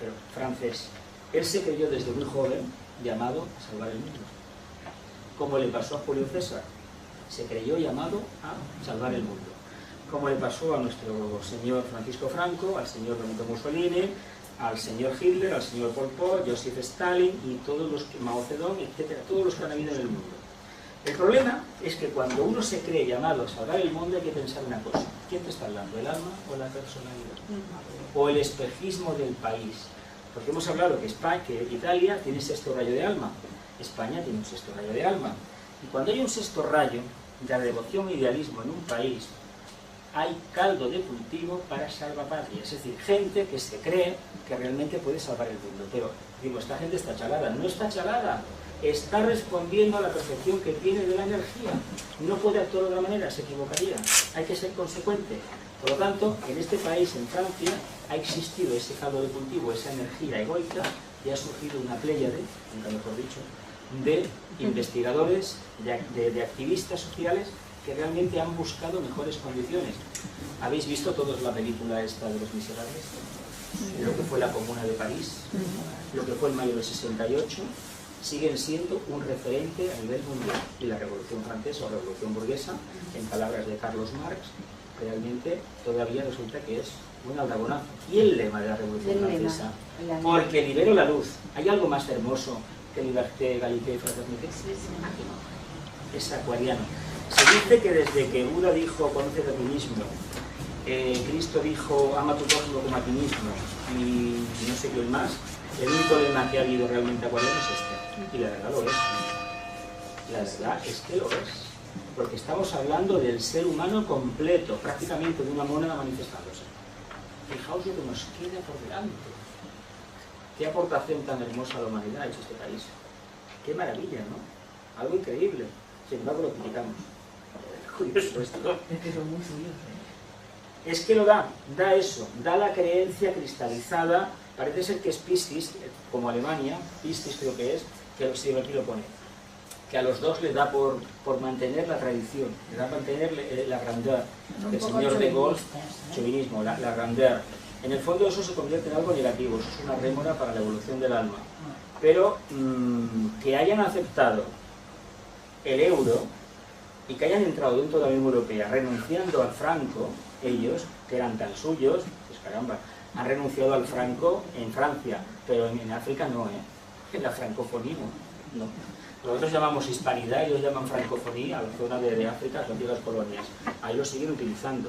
pero francés. Él se creyó desde muy joven llamado a salvar el mundo. Como le pasó a Julio César, se creyó llamado a salvar el mundo. Como le pasó a nuestro señor Francisco Franco, al señor Benito Mussolini, al señor Hitler, al señor Pol Pot, Joseph Stalin y todos los Mao Zedong, etcétera, todos los que han habido en el mundo. El problema es que cuando uno se cree llamado a salvar el mundo hay que pensar una cosa. ¿Quién te está hablando? ¿El alma o la personalidad? ¿O el espejismo del país? Porque hemos hablado que Italia tiene sexto rayo de alma, España tiene un sexto rayo de alma. Y cuando hay un sexto rayo de la devoción e idealismo en un país, hay caldo de cultivo para salvapatria, es decir, gente que se cree que realmente puede salvar el mundo. Pero digo, esta gente está chalada. No está chalada, está respondiendo a la perfección que tiene de la energía. No puede actuar de otra manera, se equivocaría. Hay que ser consecuente. Por lo tanto, en este país, en Francia, ha existido ese caldo de cultivo, esa energía egoica, y ha surgido una pléyade, nunca mejor dicho, de investigadores, de activistas sociales que realmente han buscado mejores condiciones. ¿Habéis visto todos la película esta de Los Miserables? Lo que fue la Comuna de París, lo que fue el mayo del 68, siguen siendo un referente a nivel mundial. Y la Revolución Francesa o Revolución Burguesa, en palabras de Carlos Marx, realmente todavía resulta que es un aldabonazo. Y el lema de la Revolución Francesa, porque libero la luz. ¿Hay algo más hermoso que liberté, égalité y fraternité? Es acuariano. Se dice que desde que Buda dijo conócete a ti mismo, Cristo dijo ama a tu prójimo como a ti mismo, y no sé quién más, el único lema que ha habido realmente acuariano es este. Y la verdad lo es. La verdad es que lo es. Porque estamos hablando del ser humano completo, prácticamente de una mónada manifestándose. Fijaos lo que nos queda por delante. Qué aportación tan hermosa a la humanidad ha hecho este país. Qué maravilla, ¿no? Algo increíble. Sin embargo, lo criticamos. Curioso esto. Es que son muy suyos, ¿eh? Es que lo da eso, da la creencia cristalizada. Parece ser que es Piscis, como Alemania, Piscis creo que es, que aquí lo pone. que a los dos le da por mantener la tradición, le da por mantener la grandeur, el señor de Gaulle, chauvinismo, la grandeur. En el fondo eso se convierte en algo negativo, eso es una rémora para la evolución del alma. Pero que hayan aceptado el euro y que hayan entrado dentro de la Unión Europea renunciando al franco, ellos, que eran tan suyos, pues caramba, han renunciado al franco en Francia, pero en África no, en la francofonía no. Nosotros llamamos hispanidad, ellos llaman francofonía a la zona de África, las antiguas colonias. Ahí lo siguen utilizando.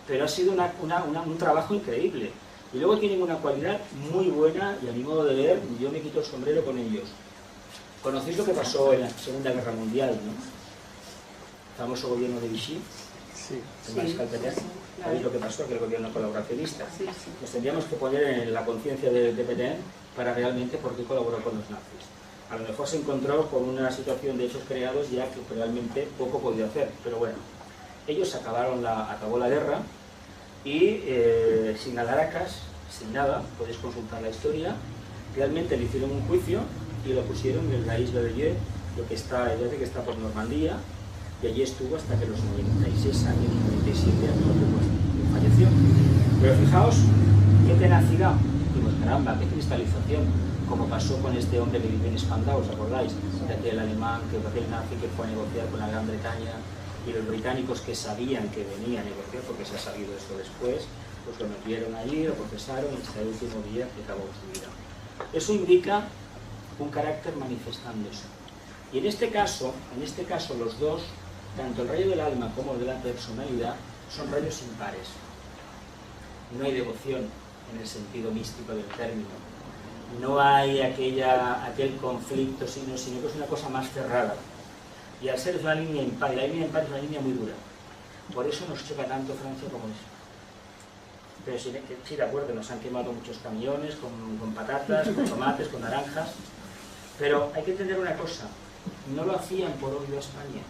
Pero ha sido un trabajo increíble. Y luego tienen una cualidad muy buena, y a mi modo de ver, yo me quito el sombrero con ellos. Conocéis lo que pasó en la Segunda Guerra Mundial, ¿no? El famoso gobierno de Vichy, el mariscal Pétain. ¿Sabéis lo que pasó? Aquel gobierno colaboracionista. Nos tendríamos que poner en la conciencia de Pétain para realmente por qué colaboró con los nazis. A lo mejor se encontró con una situación de hechos creados ya que realmente poco podía hacer, pero bueno, ellos acabó la guerra y sin alaracas, sin nada, podéis consultar la historia, realmente le hicieron un juicio y lo pusieron en la isla de Dieu, que está por Normandía, y allí estuvo hasta que los 96 años, 97 años falleció. Pero fijaos, qué tenacidad, digo, caramba, qué cristalización, como pasó con este hombre que vive en Spandau, ¿os acordáis? De aquel alemán, aquel nazi que fue a negociar con la Gran Bretaña, y los británicos que sabían que venía a negociar, porque se ha sabido esto después, pues lo metieron allí, lo procesaron y hasta el último día que acabó su vida. Eso indica un carácter manifestándose. Y en este caso los dos, tanto el rayo del alma como el de la personalidad, son rayos impares. No hay devoción en el sentido místico del término. No hay aquel conflicto, sino que es una cosa más cerrada. Y al ser es una línea impar, y la línea impar es una línea muy dura. Por eso nos choca tanto Francia como eso. Pero sí, de acuerdo, nos han quemado muchos camiones con patatas, con tomates, con naranjas. Pero hay que entender una cosa, no lo hacían por odio a España,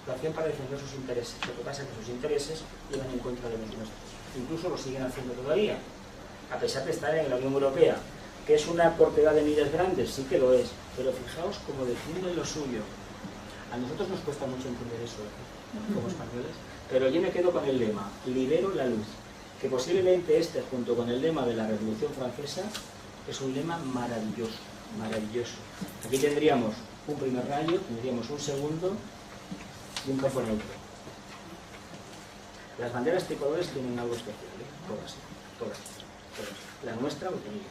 lo hacían para defender sus intereses. Lo que pasa es que sus intereses iban en contra de los nuestros. Incluso lo siguen haciendo todavía, a pesar de estar en la Unión Europea. ¿Que es una cortedad de miras grandes? Sí que lo es, pero fijaos cómo defienden lo suyo. A nosotros nos cuesta mucho entender eso, como españoles, pero yo me quedo con el lema, libero la luz, que posiblemente junto con el lema de la Revolución Francesa, es un lema maravilloso, maravilloso. Aquí tendríamos un primer rayo, tendríamos un segundo y un campo neutro. Las banderas tricolores tienen algo especial, todas. La nuestra lo tenía.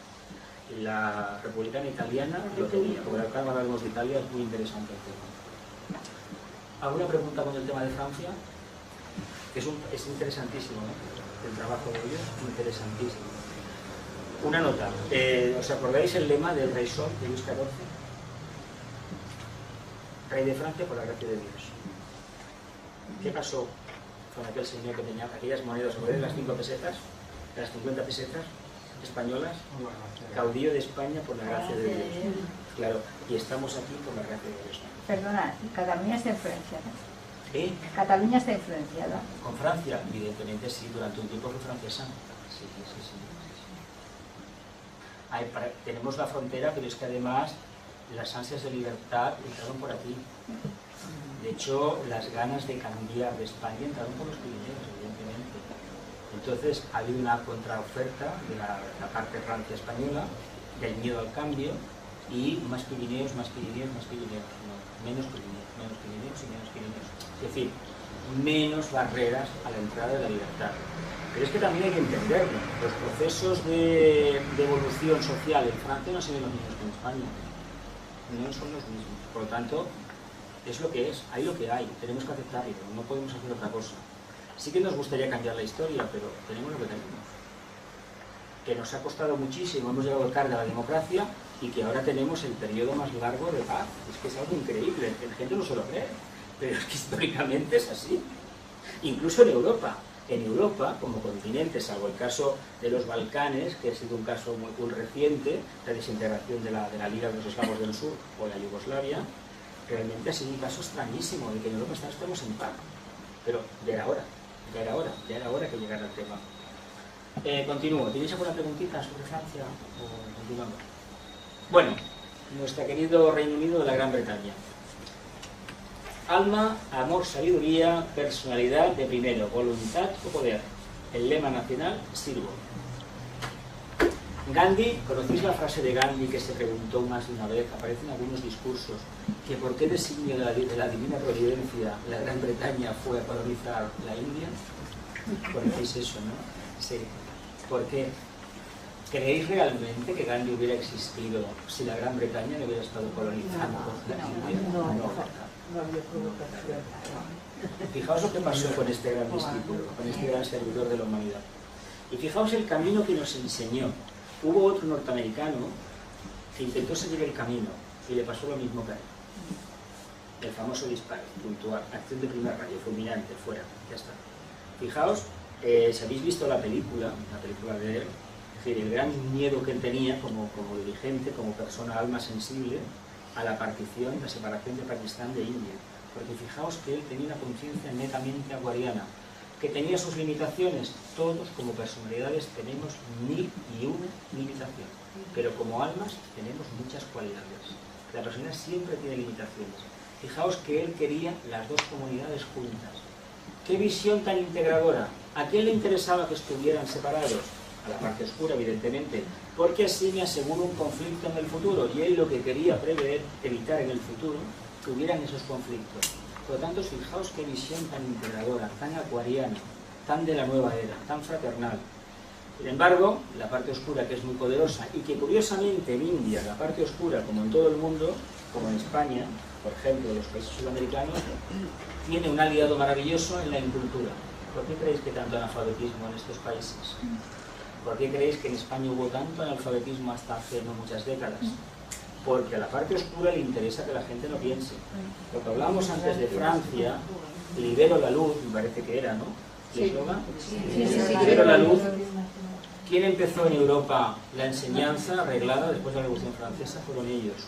La republicana italiana lo tenía, porque acá hablaremos de Italia, es muy interesante el tema. ¿Alguna pregunta con el tema de Francia? Es interesantísimo, ¿no? El trabajo de ellos, interesantísimo. Una nota, ¿os acordáis el lema del rey Sol de Luis XIV? Rey de Francia por la gracia de Dios. ¿Qué pasó con aquel señor que tenía aquellas monedas sobre las 5 pesetas, las 50 pesetas españolas? Caudillo de España por la gracia de Dios. Claro, y estamos aquí por la gracia de Dios. Perdona, Cataluña está influenciada. ¿Eh? Cataluña está influenciada. Con Francia, evidentemente sí, durante un tiempo fue francesa. Sí. Tenemos la frontera, pero es que además las ansias de libertad entraron por aquí. De hecho, las ganas de cambiar de España entraron por los Pirineos, evidentemente. Entonces, ha habido una contraoferta de la parte Francia española, del miedo al cambio, y más Pirineos. No, menos Pirineos. Es decir, menos barreras a la entrada de la libertad. Pero es que también hay que entenderlo. Los procesos de evolución social en Francia no son los mismos que en España. No son los mismos. Por lo tanto, es lo que es, hay lo que hay, tenemos que aceptarlo, no podemos hacer otra cosa. Sí que nos gustaría cambiar la historia, pero tenemos lo que tenemos. Que nos ha costado muchísimo, hemos llegado al CAR de la democracia y que ahora tenemos el periodo más largo de paz. Es que es algo increíble, la gente no se lo cree, pero es que históricamente es así. Incluso en Europa, como continente, salvo el caso de los Balcanes, que ha sido un caso muy reciente, la desintegración de la Liga de los Eslavos del Sur o la Yugoslavia, realmente ha sido un caso extrañísimo de que en Europa estamos en paz. Pero ya era hora que llegara el tema. Continúo. ¿Tenéis alguna preguntita sobre Francia? ¿O continuamos? Bueno, nuestro querido Reino Unido de la Gran Bretaña. Alma, amor, sabiduría, personalidad de primero, voluntad o poder. El lema nacional, sirvo. Gandhi, ¿conocéis la frase de Gandhi que se preguntó más de una vez? Aparece en algunos discursos, que por qué designio de la divina providencia la Gran Bretaña fue a colonizar la India. ¿Conocéis eso, no? Sí. ¿Por qué? ¿Creéis realmente que Gandhi hubiera existido si la Gran Bretaña no hubiera estado colonizando la India? No había provocación. Fijaos lo que pasó con este gran discípulo, con este gran servidor de la humanidad. Y fijaos el camino que nos enseñó. Hubo otro norteamericano que intentó seguir el camino y le pasó lo mismo que a él. El famoso disparo, puntual, acción de primer rayo, fulminante, fuera, ya está. Fijaos, si habéis visto la película de él, es decir, el gran miedo que él tenía como dirigente, como persona alma sensible, a la partición, la separación de Pakistán de India. Porque fijaos que él tenía una conciencia netamente acuariana, que tenía sus limitaciones. Todos como personalidades tenemos 1001 limitaciones, pero como almas tenemos muchas cualidades. La persona siempre tiene limitaciones. Fijaos que él quería las dos comunidades juntas. ¿Qué visión tan integradora? ¿A quién le interesaba que estuvieran separados? A la parte oscura, evidentemente, porque así me aseguro un conflicto en el futuro, y él lo que quería prever, evitar en el futuro, que hubieran esos conflictos. Por lo tanto, fijaos qué visión tan integradora, tan acuariana, tan de la nueva era, tan fraternal. Sin embargo, la parte oscura, que es muy poderosa, y que curiosamente en India, la parte oscura, como en todo el mundo, como en España, por ejemplo, los países sudamericanos, tiene un aliado maravilloso en la incultura. ¿Por qué creéis que tanto analfabetismo en estos países? ¿Por qué creéis que en España hubo tanto analfabetismo hasta hace no muchas décadas? Porque a la parte oscura le interesa que la gente no piense. Lo que hablábamos antes de Francia, libero la luz, me parece que era, ¿no? ¿El eslogan? Libero la luz. ¿Quién empezó en Europa la enseñanza arreglada después de la Revolución Francesa? Fueron ellos.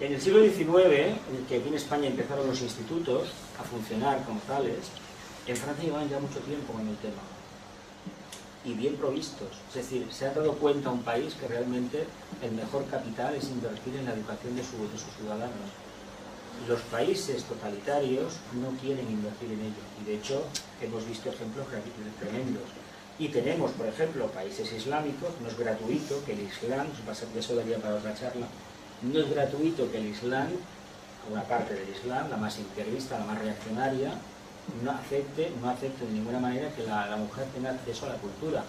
En el siglo XIX, en el que aquí en España empezaron los institutos a funcionar como tales, en Francia llevaban ya mucho tiempo con el tema. Y bien provistos. Es decir, se ha dado cuenta un país que realmente el mejor capital es invertir en la educación de sus ciudadanos. Los países totalitarios no quieren invertir en ello. Y de hecho, hemos visto ejemplos tremendos. Y tenemos, por ejemplo, países islámicos, no es gratuito que el Islam, eso daría para otra charla, no es gratuito que el Islam, una parte del Islam, la más integrista, la más reaccionaria, no acepte de ninguna manera que la mujer tenga acceso a la cultura.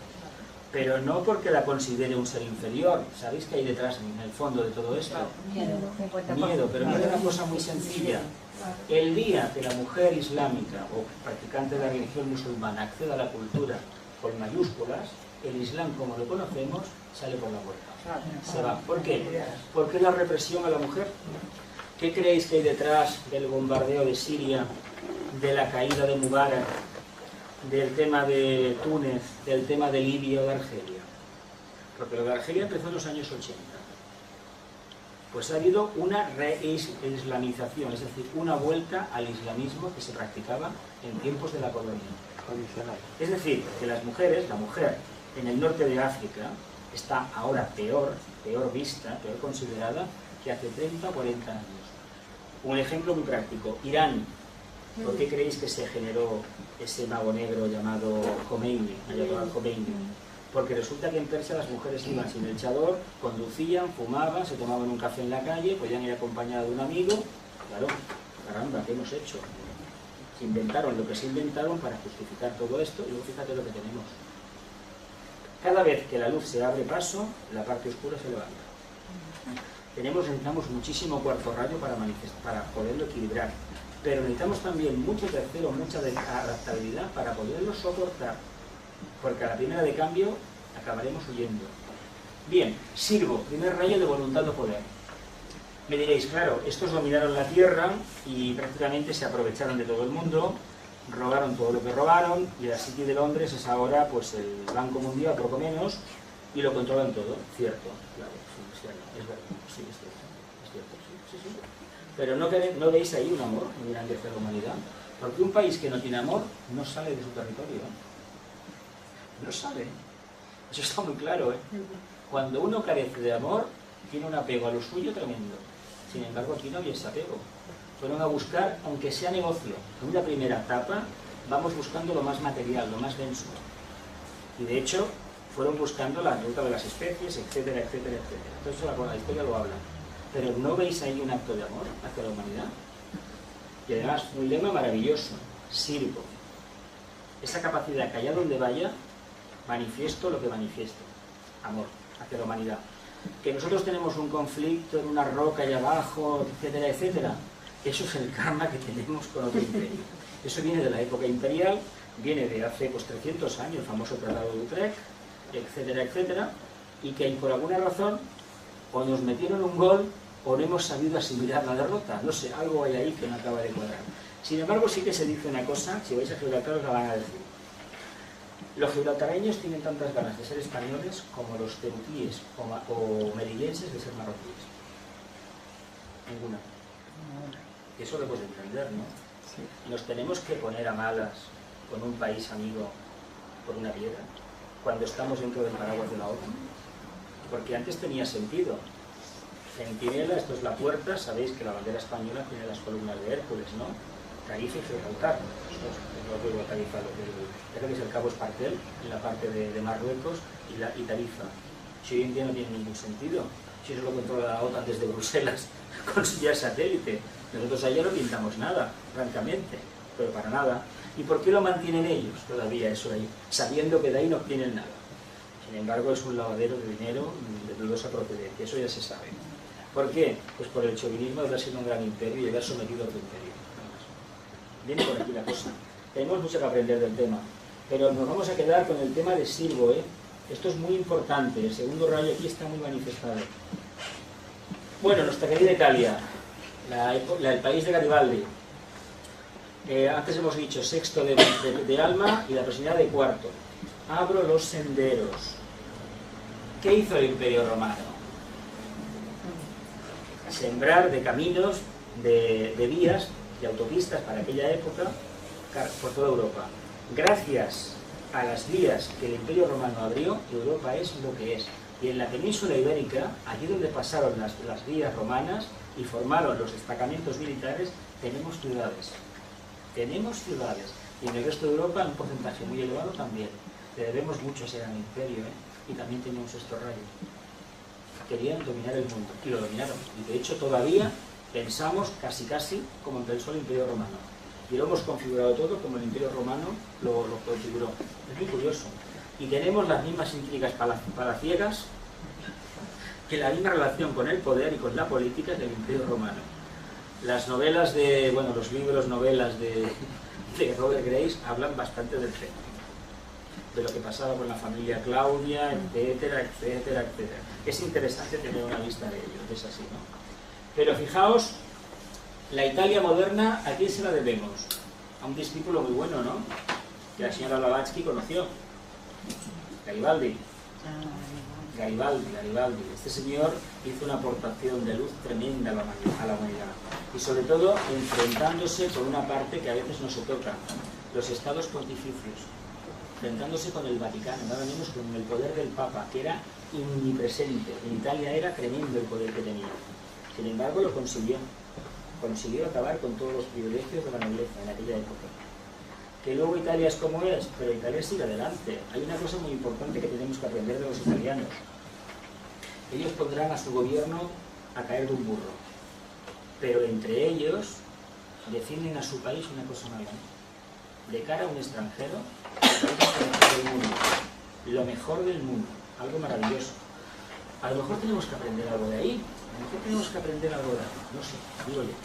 Pero no porque la considere un ser inferior. ¿Sabéis qué hay detrás, en el fondo de todo esto? Miedo, pero miedo es una cosa muy sencilla. El día que la mujer islámica o practicante de la religión musulmana acceda a la cultura con mayúsculas, el Islam como lo conocemos sale por la puerta. Se va. ¿Por qué? ¿Por qué la represión a la mujer? ¿Qué creéis que hay detrás del bombardeo de Siria, de la caída de Mubarak, del tema de Túnez, del tema de Libia o de Argelia? Porque lo de Argelia empezó en los años 80. Pues ha habido una reislamización, es decir, una vuelta al islamismo que se practicaba en tiempos de la colonia. Es decir, que las mujeres, la mujer en el norte de África está ahora peor vista, peor considerada que hace 30 o 40 años. Un ejemplo muy práctico, Irán. ¿Por qué creéis que se generó ese mago negro llamado Khomeini, Ayatollah Khomeini? Porque resulta que en Persia las mujeres iban sin el chador, conducían, fumaban, se tomaban un café en la calle, podían ir acompañadas de un amigo. Claro, caramba, ¿qué hemos hecho? Se inventaron lo que se inventaron para justificar todo esto y luego fíjate lo que tenemos. Cada vez que la luz se abre paso, la parte oscura se levanta. Necesitamos muchísimo cuarto rayo para poderlo equilibrar. Pero necesitamos también mucho tercero, mucha adaptabilidad para poderlo soportar, porque a la primera de cambio acabaremos huyendo. Bien, sirvo, primer rayo de voluntad o poder. Me diréis, claro, estos dominaron la tierra y prácticamente se aprovecharon de todo el mundo, robaron todo lo que robaron, y la City de Londres es ahora pues el Banco Mundial, poco menos, y lo controlan todo, cierto, claro, sí, es verdad, sí, es cierto, sí. Pero ¿no veis ahí un amor muy grande hacia la humanidad? Porque un país que no tiene amor no sale de su territorio. No sale. Eso está muy claro, ¿eh? Cuando uno carece de amor, tiene un apego a lo suyo tremendo. Sin embargo, aquí no había ese apego. Fueron a buscar, aunque sea negocio, en una primera etapa, vamos buscando lo más material, lo más denso. Y de hecho, fueron buscando la ruta de las especies, etcétera, etcétera, etcétera. Entonces la historia lo habla. Pero ¿no veis ahí un acto de amor hacia la humanidad? Y además, un lema maravilloso, sirvo. Esa capacidad que allá donde vaya, manifiesto lo que manifiesto. Amor hacia la humanidad. Que nosotros tenemos un conflicto en una roca allá abajo, etcétera, etcétera. Eso es el karma que tenemos con otro imperio. Eso viene de la época imperial, viene de hace 300 años, el famoso Tratado de Utrecht, etcétera, etcétera, y que por alguna razón o nos metieron un gol o no hemos sabido asimilar la derrota. No sé, algo hay ahí que no acaba de cuadrar. Sin embargo, sí que se dice una cosa, si vais a Gibraltar os la van a decir. Los gibraltareños tienen tantas ganas de ser españoles como los cebutíes o melillenses de ser marroquíes. Ninguna. Eso lo puedes entender, ¿no? Sí. Nos tenemos que poner a malas con un país amigo por una piedra cuando estamos dentro del paraguas de la OTAN. Porque antes tenía sentido. Centinela, esto es la puerta, sabéis que la bandera española tiene las columnas de Hércules, ¿no? Tarifa y Gibraltar. Esto es lo que digo, Tarifa, lo que es el Cabo Espartel, en la parte de Marruecos, y Tarifa. Si hoy en día no tiene ningún sentido, si eso lo controla la OTAN desde Bruselas, con su ya satélite. Nosotros allá no pintamos nada, francamente, pero para nada. ¿Y por qué lo mantienen ellos todavía eso ahí? Sabiendo que de ahí no obtienen nada. Sin embargo, es un lavadero de dinero de dudosa procedencia, eso ya se sabe. ¿Por qué? Pues por el chauvinismo de haber sido un gran imperio y haber sometido a otro imperio. Viene por aquí la cosa. Tenemos mucho que aprender del tema, pero nos vamos a quedar con el tema de Sirvo, ¿eh? Esto es muy importante, el segundo rayo aquí está muy manifestado. Bueno, nuestra querida Italia, el país de Garibaldi. Antes hemos dicho sexto de Alma y la proximidad de cuarto. Abro los senderos. ¿Qué hizo el Imperio Romano? Sembrar de caminos, de vías, de autopistas para aquella época por toda Europa. Gracias a las vías que el Imperio Romano abrió, Europa es lo que es. Y en la península ibérica, allí donde pasaron las vías romanas y formaron los destacamentos militares, tenemos ciudades. Tenemos ciudades. Y en el resto de Europa un porcentaje muy elevado también. Le debemos mucho a ese gran imperio, ¿eh? Y también tenemos estos rayos. Querían dominar el mundo, y lo dominaron. Y de hecho todavía pensamos casi como empezó el Imperio Romano. Y lo hemos configurado todo como el Imperio Romano lo configuró. Es muy curioso. Y tenemos las mismas intrigas palaciegas, que la misma relación con el poder y con la política del Imperio Romano. Las novelas los libros, novelas de Robert Grace hablan bastante del tema. De lo que pasaba con la familia Claudia, etcétera, etcétera, etcétera. Es interesante tener una lista de ellos, es así, ¿no? Pero fijaos, la Italia moderna, ¿a quién se la debemos? A un discípulo muy bueno, ¿no? Que la señora Blavatsky conoció. Garibaldi. Garibaldi. Este señor hizo una aportación de luz tremenda a la humanidad. Y sobre todo enfrentándose con una parte que a veces no se toca, los estados pontificios. Enfrentándose con el Vaticano, nada menos con el poder del Papa, que era omnipresente. En Italia era tremendo el poder que tenía. Sin embargo, lo consiguió. Consiguió acabar con todos los privilegios de la nobleza en aquella época. Que luego Italia es como es, pero Italia sigue adelante. Hay una cosa muy importante que tenemos que aprender de los italianos. Ellos pondrán a su gobierno a caer de un burro, pero entre ellos defienden a su país una cosa mala. De cara a un extranjero, lo mejor del mundo, algo maravilloso. A lo mejor tenemos que aprender algo de ahí, a lo mejor tenemos que aprender algo de ahí, no sé, digo yo.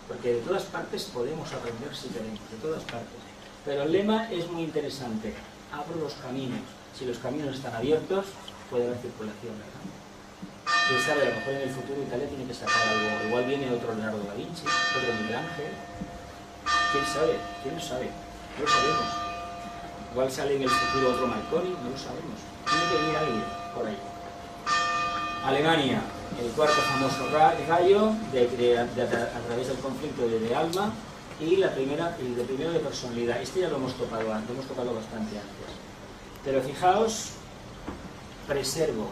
Porque de todas partes podemos aprender si queremos, de todas partes. Pero el lema es muy interesante, abro los caminos. Si los caminos están abiertos, puede haber circulación, ¿verdad? Quién sabe, a lo mejor en el futuro Italia tiene que sacar algo, igual viene otro Leonardo da Vinci, otro Miguel Ángel. ¿Quién sabe? ¿Quién lo sabe? No lo sabemos. Igual sale en el futuro otro Marconi, no lo sabemos. Tiene que venir alguien por ahí. Alemania, el cuarto famoso rayo a través del conflicto de Alma y el de primero de personalidad. Este ya lo hemos tocado antes, lo hemos tocado bastante antes. Pero fijaos, preservo.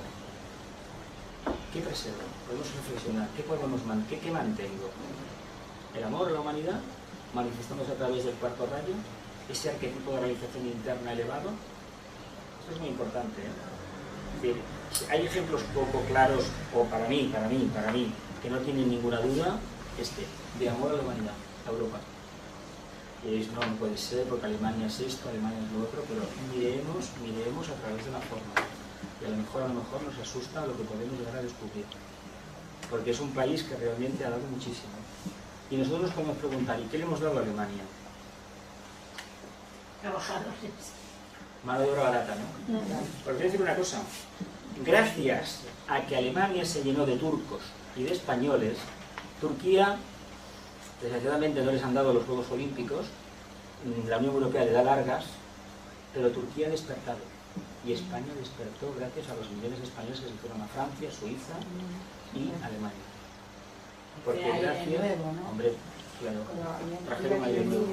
¿Qué preservo? Podemos reflexionar. ¿Qué mantengo? ¿El amor a la humanidad? ¿Manifestándose a través del cuarto rayo? ¿Ese arquetipo de realización interna elevado? Esto es muy importante, ¿eh? Es decir, hay ejemplos poco claros, o para mí, que no tienen ninguna duda, de amor a la humanidad, a Europa. Y diréis, no puede ser, porque Alemania es esto, Alemania es lo otro, pero miremos a través de la forma. Y a lo mejor nos asusta lo que podemos llegar a descubrir. Porque es un país que realmente ha dado muchísimo. Y nosotros nos podemos preguntar, ¿y qué le hemos dado a Alemania? Trabajadores. Mano de obra barata, ¿no? Pero voy a decir una cosa. Gracias a que Alemania se llenó de turcos y de españoles, Turquía, desgraciadamente no les han dado los Juegos Olímpicos, la Unión Europea le da largas, pero Turquía ha despertado. Y España despertó gracias a los millones de españoles que se fueron a Francia, Suiza y Alemania. Porque gracias, hombre, claro, trajeron aire nuevo,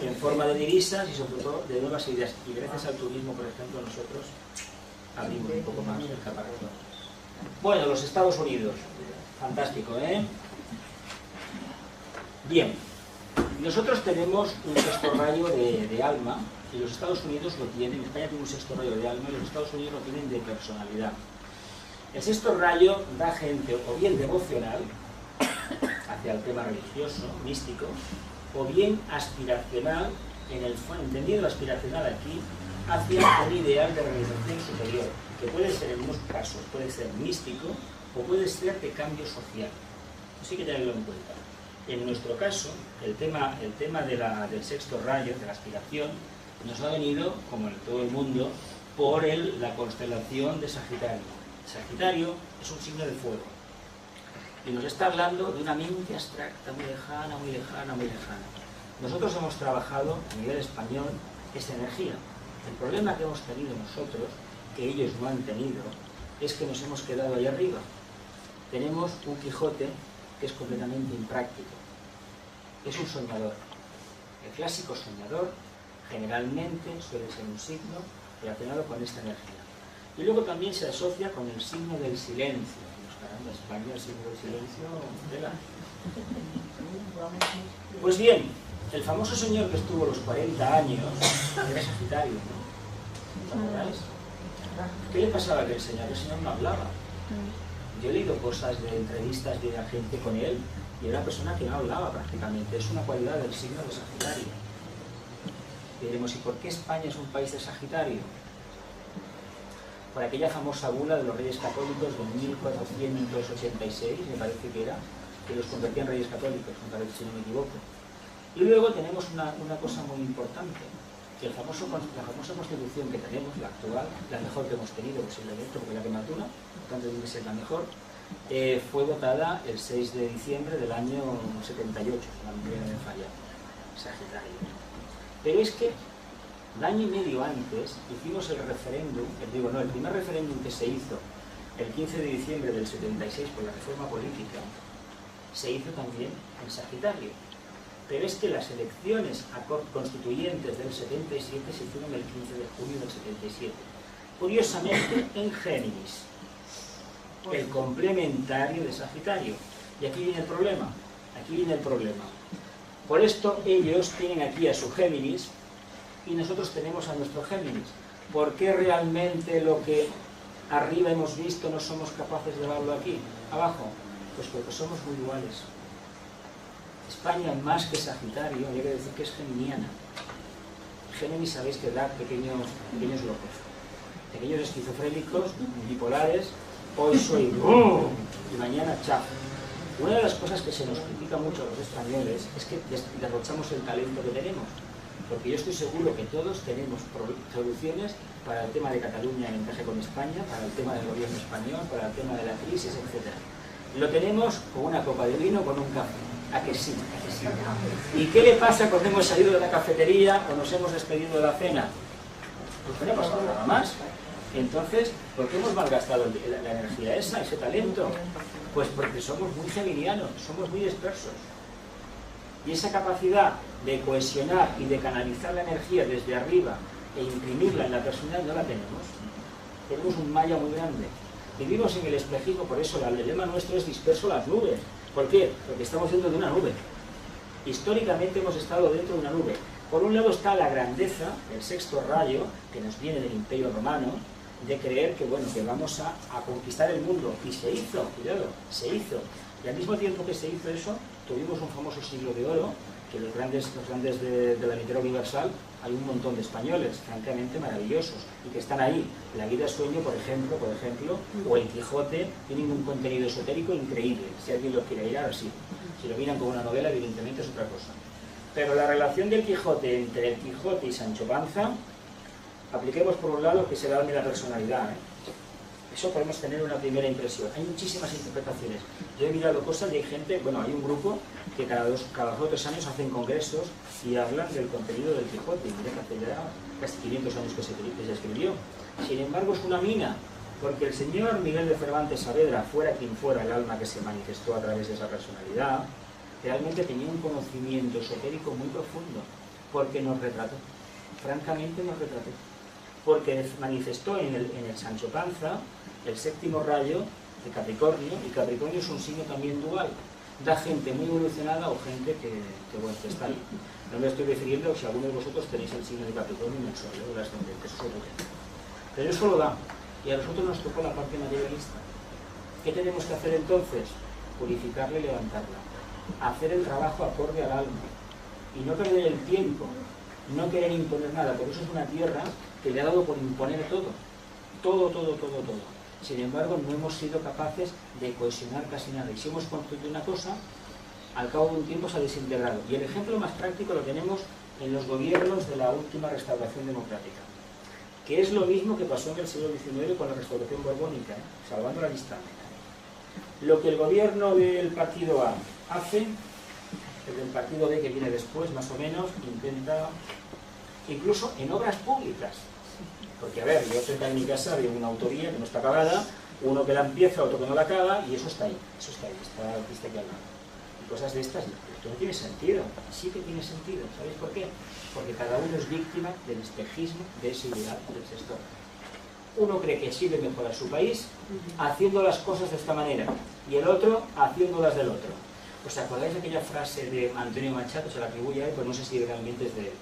en forma de divisas y sobre todo de nuevas ideas. Y gracias al turismo, por ejemplo, nosotros abrimos un poco más el caparazón. Bueno, los Estados Unidos, fantástico, ¿eh? Bien, nosotros tenemos un sexto rayo de alma, y los Estados Unidos lo tienen. España tiene un sexto rayo de alma y los Estados Unidos lo tienen de personalidad. El sexto rayo da gente o bien devocional hacia el tema religioso, místico, o bien aspiracional, entendiendo aspiracional aquí, hacia un ideal de realización superior, que puede ser en unos casos, puede ser místico o puede ser de cambio social. Así que tenerlo en cuenta. En nuestro caso, el tema del sexto rayo, de la aspiración, nos ha venido, como en todo el mundo, por la constelación de Sagitario. Sagitario es un signo de fuego y nos está hablando de una mente abstracta, muy lejana, muy lejana, muy lejana. Nosotros hemos trabajado a nivel español esta energía. El problema que hemos tenido nosotros, que ellos no han tenido, es que nos hemos quedado ahí arriba. Tenemos un Quijote que es completamente impráctico. Es un soñador. El clásico soñador generalmente suele ser un signo relacionado con esta energía. Y luego también se asocia con el signo del silencio. Caramba, España, el signo del silencio, tela. Pues bien, el famoso señor que estuvo los 40 años era Sagitario, ¿no? ¿Os acordáis? ¿Qué le pasaba a aquel señor? El señor no hablaba. Yo he leído cosas de entrevistas de la gente con él y era una persona que no hablaba prácticamente. Es una cualidad del signo de Sagitario. Y diremos, ¿y por qué España es un país de Sagitario? Por aquella famosa bula de los Reyes Católicos de 1486, me parece que era, que los convertían en Reyes Católicos, me parece, si no me equivoco. Y luego tenemos una cosa muy importante, que la famosa Constitución que tenemos, la actual, la mejor que hemos tenido posiblemente, porque la que más dura, por tanto tiene que ser la mejor, fue votada el 6 de diciembre del año 78, la memoria me falla, Sagitario. Pero es que un año y medio antes hicimos el referéndum, el primer referéndum que se hizo el 15 de diciembre del 76 por la reforma política, se hizo también en Sagitario. Pero es que las elecciones constituyentes del 77 se hicieron el 15 de junio del 77. Curiosamente en Géminis, el complementario de Sagitario. Y aquí viene el problema, Por esto ellos tienen aquí a su Géminis y nosotros tenemos a nuestro Géminis. ¿Por qué realmente lo que arriba hemos visto no somos capaces de verlo aquí, abajo? Pues porque somos muy iguales. España, más que Sagitario, hay que decir que es geminiana. Géminis sabéis que da pequeños locos, pequeños esquizofrénicos, bipolares. Hoy soy y mañana chao. Una de las cosas que se nos critica mucho a los españoles es que derrochamos el talento que tenemos. Porque yo estoy seguro que todos tenemos soluciones para el tema de Cataluña en encaje con España, para el tema del gobierno español, para el tema de la crisis, etc. Lo tenemos con una copa de vino, con un café. ¿A que sí? ¿A que sí? ¿Y qué le pasa cuando hemos salido de la cafetería o nos hemos despedido de la cena? Pues no ha pasado nada más. Entonces, ¿por qué hemos malgastado la energía esa, ese talento? Pues porque somos muy geminianos, somos muy dispersos. Y esa capacidad de cohesionar y de canalizar la energía desde arriba e imprimirla en la personalidad no la tenemos. Tenemos un malla muy grande. Vivimos en el espejismo, por eso el lema nuestro es disperso las nubes. ¿Por qué? Porque estamos dentro de una nube. Históricamente hemos estado dentro de una nube. Por un lado está la grandeza, el sexto rayo, que nos viene del Imperio Romano, de creer que, bueno, que vamos a conquistar el mundo. Y se hizo, cuidado, se hizo. Y al mismo tiempo que se hizo eso, tuvimos un famoso siglo de oro, que los grandes de la literatura universal, hay un montón de españoles, francamente maravillosos, y que están ahí. La vida sueño, por ejemplo, o el Quijote, tienen un contenido esotérico increíble. Si alguien lo quiere ir, ahora sí. Si lo miran como una novela, evidentemente es otra cosa. Pero la relación del Quijote entre el Quijote y Sancho Panza, apliquemos por un lado que se da de la personalidad, Eso podemos tener una primera impresión. Hay muchísimas interpretaciones. Yo he mirado cosas y hay gente, bueno, hay un grupo que cada 2 o 3 años hacen congresos y hablan del contenido del Quijote. Y mira que hace ya casi 500 años que se escribió. Sin embargo, es una mina, porque el señor Miguel de Cervantes Saavedra, fuera quien fuera el alma que se manifestó a través de esa personalidad, realmente tenía un conocimiento esotérico muy profundo, porque nos retrató. Francamente nos retrató. Porque manifestó en el Sancho Panza el séptimo rayo de Capricornio, y Capricornio es un signo también dual. Da gente muy evolucionada o gente que bueno, que está ahí. No me estoy refiriendo a si alguno de vosotros tenéis el signo de Capricornio en el sol, de ascendente, eso es otro tema. Pero eso lo da. Y a nosotros nos tocó la parte materialista. ¿Qué tenemos que hacer entonces? Purificarla y levantarla. Hacer el trabajo acorde al alma. Y no perder el tiempo. No querer imponer nada. Por eso es una tierra que le ha dado por imponer todo. Todo. Sin embargo, no hemos sido capaces de cohesionar casi nada. Y si hemos construido una cosa, al cabo de un tiempo se ha desintegrado. Y el ejemplo más práctico lo tenemos en los gobiernos de la última restauración democrática, que es lo mismo que pasó en el siglo XIX con la restauración borbónica, salvando la distancia. Lo que el gobierno del partido A hace, el del partido B que viene después, más o menos, intenta, incluso en obras públicas. Porque, a ver, yo cerca de mi casa veo una autoría que no está acabada, uno que la empieza, otro que no la acaba, y eso está ahí, está aquí al lado. Y cosas de estas, esto no tiene sentido. Sí que tiene sentido, ¿sabéis por qué? Porque cada uno es víctima del espejismo de ese ideal del sexto. Uno cree que sirve mejor a su país haciendo las cosas de esta manera, y el otro haciéndolas del otro. ¿Os acordáis de aquella frase de Antonio Machado? Se la atribuye a él, pues no sé si realmente es de él.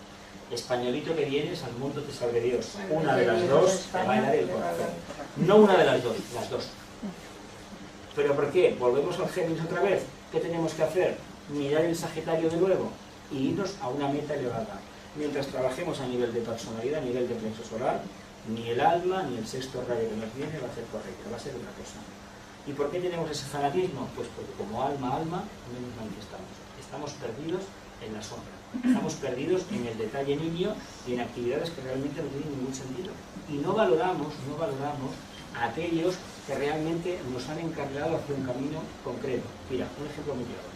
Españolito que vienes, al mundo te salve Dios. Una de las dos te va a dar el corazón. No una de las dos, las dos. ¿Pero por qué? Volvemos al Géminis otra vez. ¿Qué tenemos que hacer? Mirar el Sagitario de nuevo y irnos a una meta elevada. Mientras trabajemos a nivel de personalidad, a nivel de plexo solar, ni el alma ni el sexto rayo que nos viene va a ser correcto, va a ser otra cosa. ¿Y por qué tenemos ese fanatismo? Pues porque como alma no nos manifestamos. Estamos perdidos en la sombra. Estamos perdidos en el detalle niño y en actividades que realmente no tienen ningún sentido. Y no valoramos a aquellos que realmente nos han encarrilado hacia un camino concreto. Mira, un ejemplo muy claro.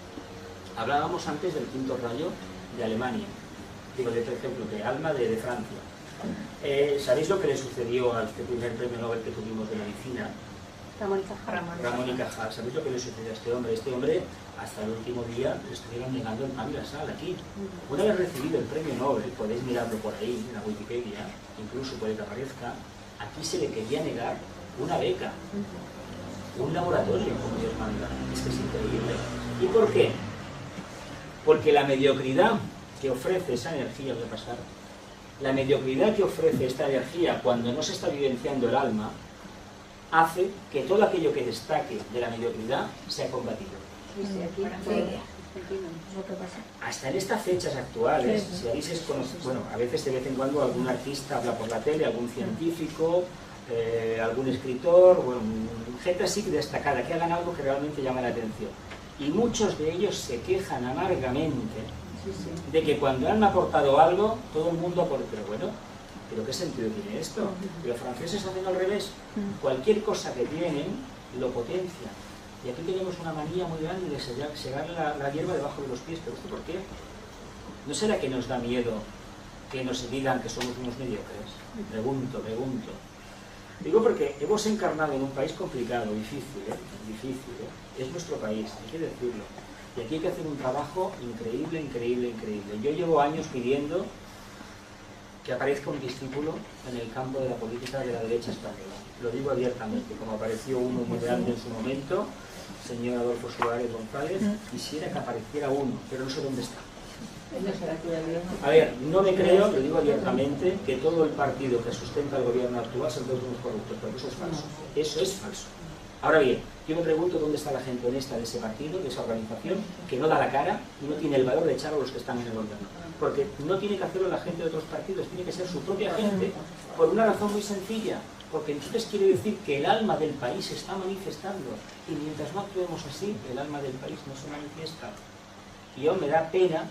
Hablábamos antes del quinto rayo de Alemania. Digo, por ejemplo, de alma de Francia. ¿Sabéis lo que le sucedió al primer premio Nobel que tuvimos de medicina? Ramón y Cajal. ¿Sabéis lo que le sucedió a este hombre? Este hombre, hasta el último día, le estuvieron negando el pan y la sal aquí. Una vez recibido el premio Nobel, podéis mirarlo por ahí, en la Wikipedia, incluso puede que aparezca, aquí se le quería negar una beca, un laboratorio, como Dios manda. Es que es increíble. ¿Y por qué? Porque la mediocridad que ofrece esa energía, voy a pasar, la mediocridad que ofrece esta energía cuando no se está vivenciando el alma, hace que todo aquello que destaque de la mediocridad sea combatido. Hasta en estas fechas actuales, si habéis conocido, bueno, a veces de vez en cuando algún artista habla por la tele, algún científico, algún escritor, bueno, gente así destacada, que hagan algo que realmente llama la atención. Y muchos de ellos se quejan amargamente de que cuando han aportado algo, todo el mundo aporta, pero bueno, ¿pero qué sentido tiene esto? Los franceses hacen al revés. Cualquier cosa que tienen, lo potencian. Y aquí tenemos una manía muy grande de segar la hierba debajo de los pies. ¿Pero esto por qué? ¿No será que nos da miedo que nos digan que somos unos mediocres? Pregunto. Digo porque hemos encarnado en un país complicado, difícil. Es nuestro país, hay que decirlo. Y aquí hay que hacer un trabajo increíble. Yo llevo años pidiendo que aparezca un discípulo en el campo de la política de la derecha española. Lo digo abiertamente, como apareció uno muy grande en su momento, señor Adolfo Suárez González, quisiera que apareciera uno, pero no sé dónde está. A ver, no me creo, lo digo abiertamente, que todo el partido que sustenta el gobierno actual son todos unos corruptos, porque eso es falso. Eso es falso. Ahora bien, yo me pregunto dónde está la gente honesta de ese partido, de esa organización, que no da la cara y no tiene el valor de echar a los que están en el gobierno. Porque no tiene que hacerlo la gente de otros partidos, tiene que ser su propia gente, por una razón muy sencilla. Porque entonces quiere decir que el alma del país se está manifestando, y mientras no actuemos así, el alma del país no se manifiesta. Y yo me da pena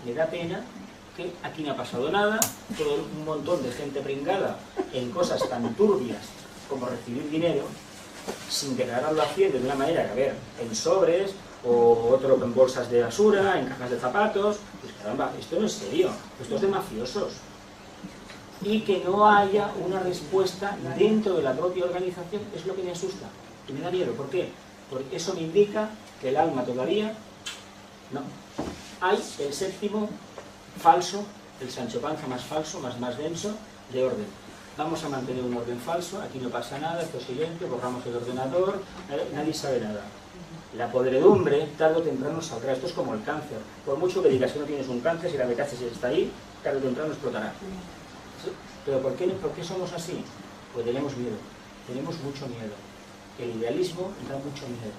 que aquí no ha pasado nada, todo un montón de gente pringada en cosas tan turbias como recibir dinero, sin declararlo haciendo de una manera que, a ver, en sobres, o otro en bolsas de basura, en cajas de zapatos. Pues caramba, esto no es serio, esto es de mafiosos. Y que no haya una respuesta dentro de la propia organización es lo que me asusta, y me da miedo. ¿Por qué? Porque eso me indica que el alma todavía no. Hay el séptimo falso, el Sancho Panza más falso, más denso, de orden. Vamos a mantener un orden falso, aquí no pasa nada, esto es silente, borramos el ordenador, nadie sabe nada. La podredumbre, tarde o temprano saldrá. Esto es como el cáncer. Por mucho que digas que no tienes un cáncer, si la metástasis está ahí, tarde o temprano explotará. ¿Sí? ¿Pero por qué somos así? Pues tenemos miedo, tenemos mucho miedo. El idealismo da mucho miedo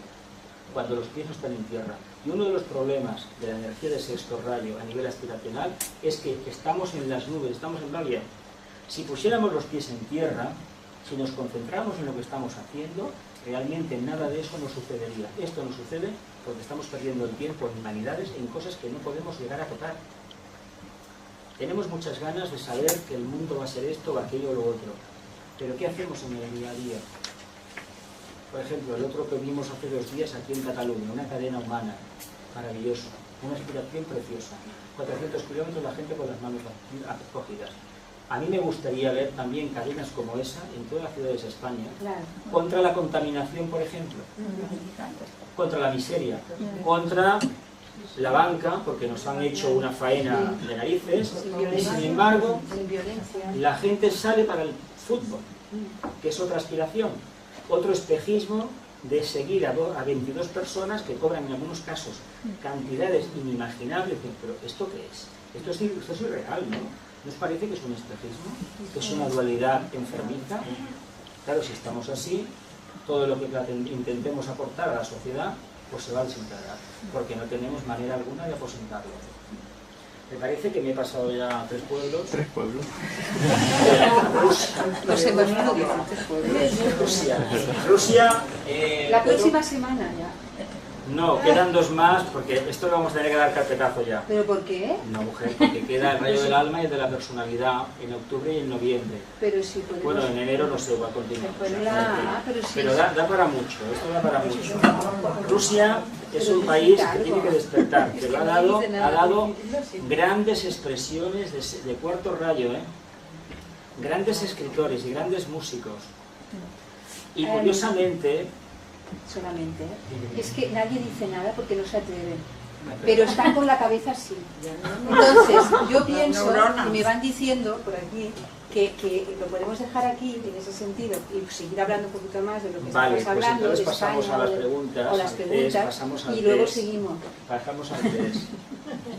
cuando los pies no están en tierra. Y uno de los problemas de la energía de sexto rayo a nivel aspiracional es que estamos en las nubes, estamos en valle. Si pusiéramos los pies en tierra, si nos concentramos en lo que estamos haciendo, realmente nada de eso nos sucedería. Esto nos sucede porque estamos perdiendo el tiempo en vanidades, en cosas que no podemos llegar a tocar. Tenemos muchas ganas de saber que el mundo va a ser esto o aquello o lo otro. Pero ¿qué hacemos en el día a día? Por ejemplo, el otro que vimos hace 2 días aquí en Cataluña, una cadena humana, maravillosa, una aspiración preciosa. 400 kilómetros, la gente con las manos cogidas. A mí me gustaría ver también cadenas como esa en todas las ciudades de España, contra la contaminación, por ejemplo, contra la miseria, contra la banca, porque nos han hecho una faena de narices, y sin embargo, la gente sale para el fútbol, que es otra aspiración, otro espejismo de seguir a 22 personas que cobran en algunos casos cantidades inimaginables. Pero ¿esto qué es? Esto es irreal, ¿no? ¿No os parece que es un espejismo? ¿Que es una dualidad enfermiza? Claro, si estamos así, todo lo que intentemos aportar a la sociedad pues se va a desintegrar, porque no tenemos manera alguna de aposentarlo. Me parece que me he pasado ya 3 pueblos. 3 pueblos. Rusia. La próxima semana ya. No, quedan 2 más, porque esto lo vamos a tener que dar carpetazo ya. ¿Pero por qué? No, mujer, porque queda el rayo del alma y el de la personalidad en octubre y en noviembre. Pero si podemos... Bueno, en enero no sé, va a continuar. Pero da para mucho, esto da para mucho. Rusia es un país que tiene que despertar, pero ha dado grandes expresiones de cuarto rayo, grandes escritores y grandes músicos. Y curiosamente... Solamente, es que nadie dice nada porque no se atreven, pero están con la cabeza así. Entonces yo pienso, y me van diciendo por aquí, que lo podemos dejar aquí en ese sentido y seguir hablando un poquito más de lo que estamos hablando, de pasamos España, a las preguntas, o las preguntas, y luego seguimos. Pasamos al test.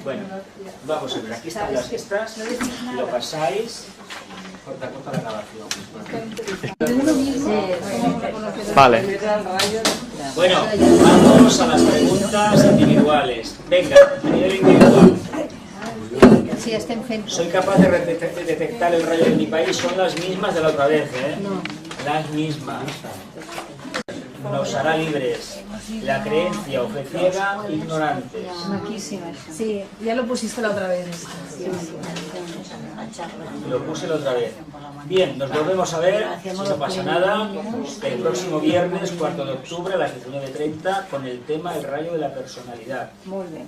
Bueno, vamos a ver, aquí están las estas, lo pasáis, corta la grabación. Vale. Bueno, vamos a las preguntas individuales. Venga, a nivel individual. Si estem fent... Soy capaz de detectar el rayo de mi país, son las mismas de la otra vez, Las mismas. Nos hará libres. La creencia o fe ciega, ignorantes. Maquísima, això. Sí, ya lo pusiste la otra vez. Lo puse la otra vez. Bien, nos volvemos a ver, si no pasa nada, el próximo viernes, 4 de octubre, a las 19:30, con el tema El rayo de la personalidad. Molt bé.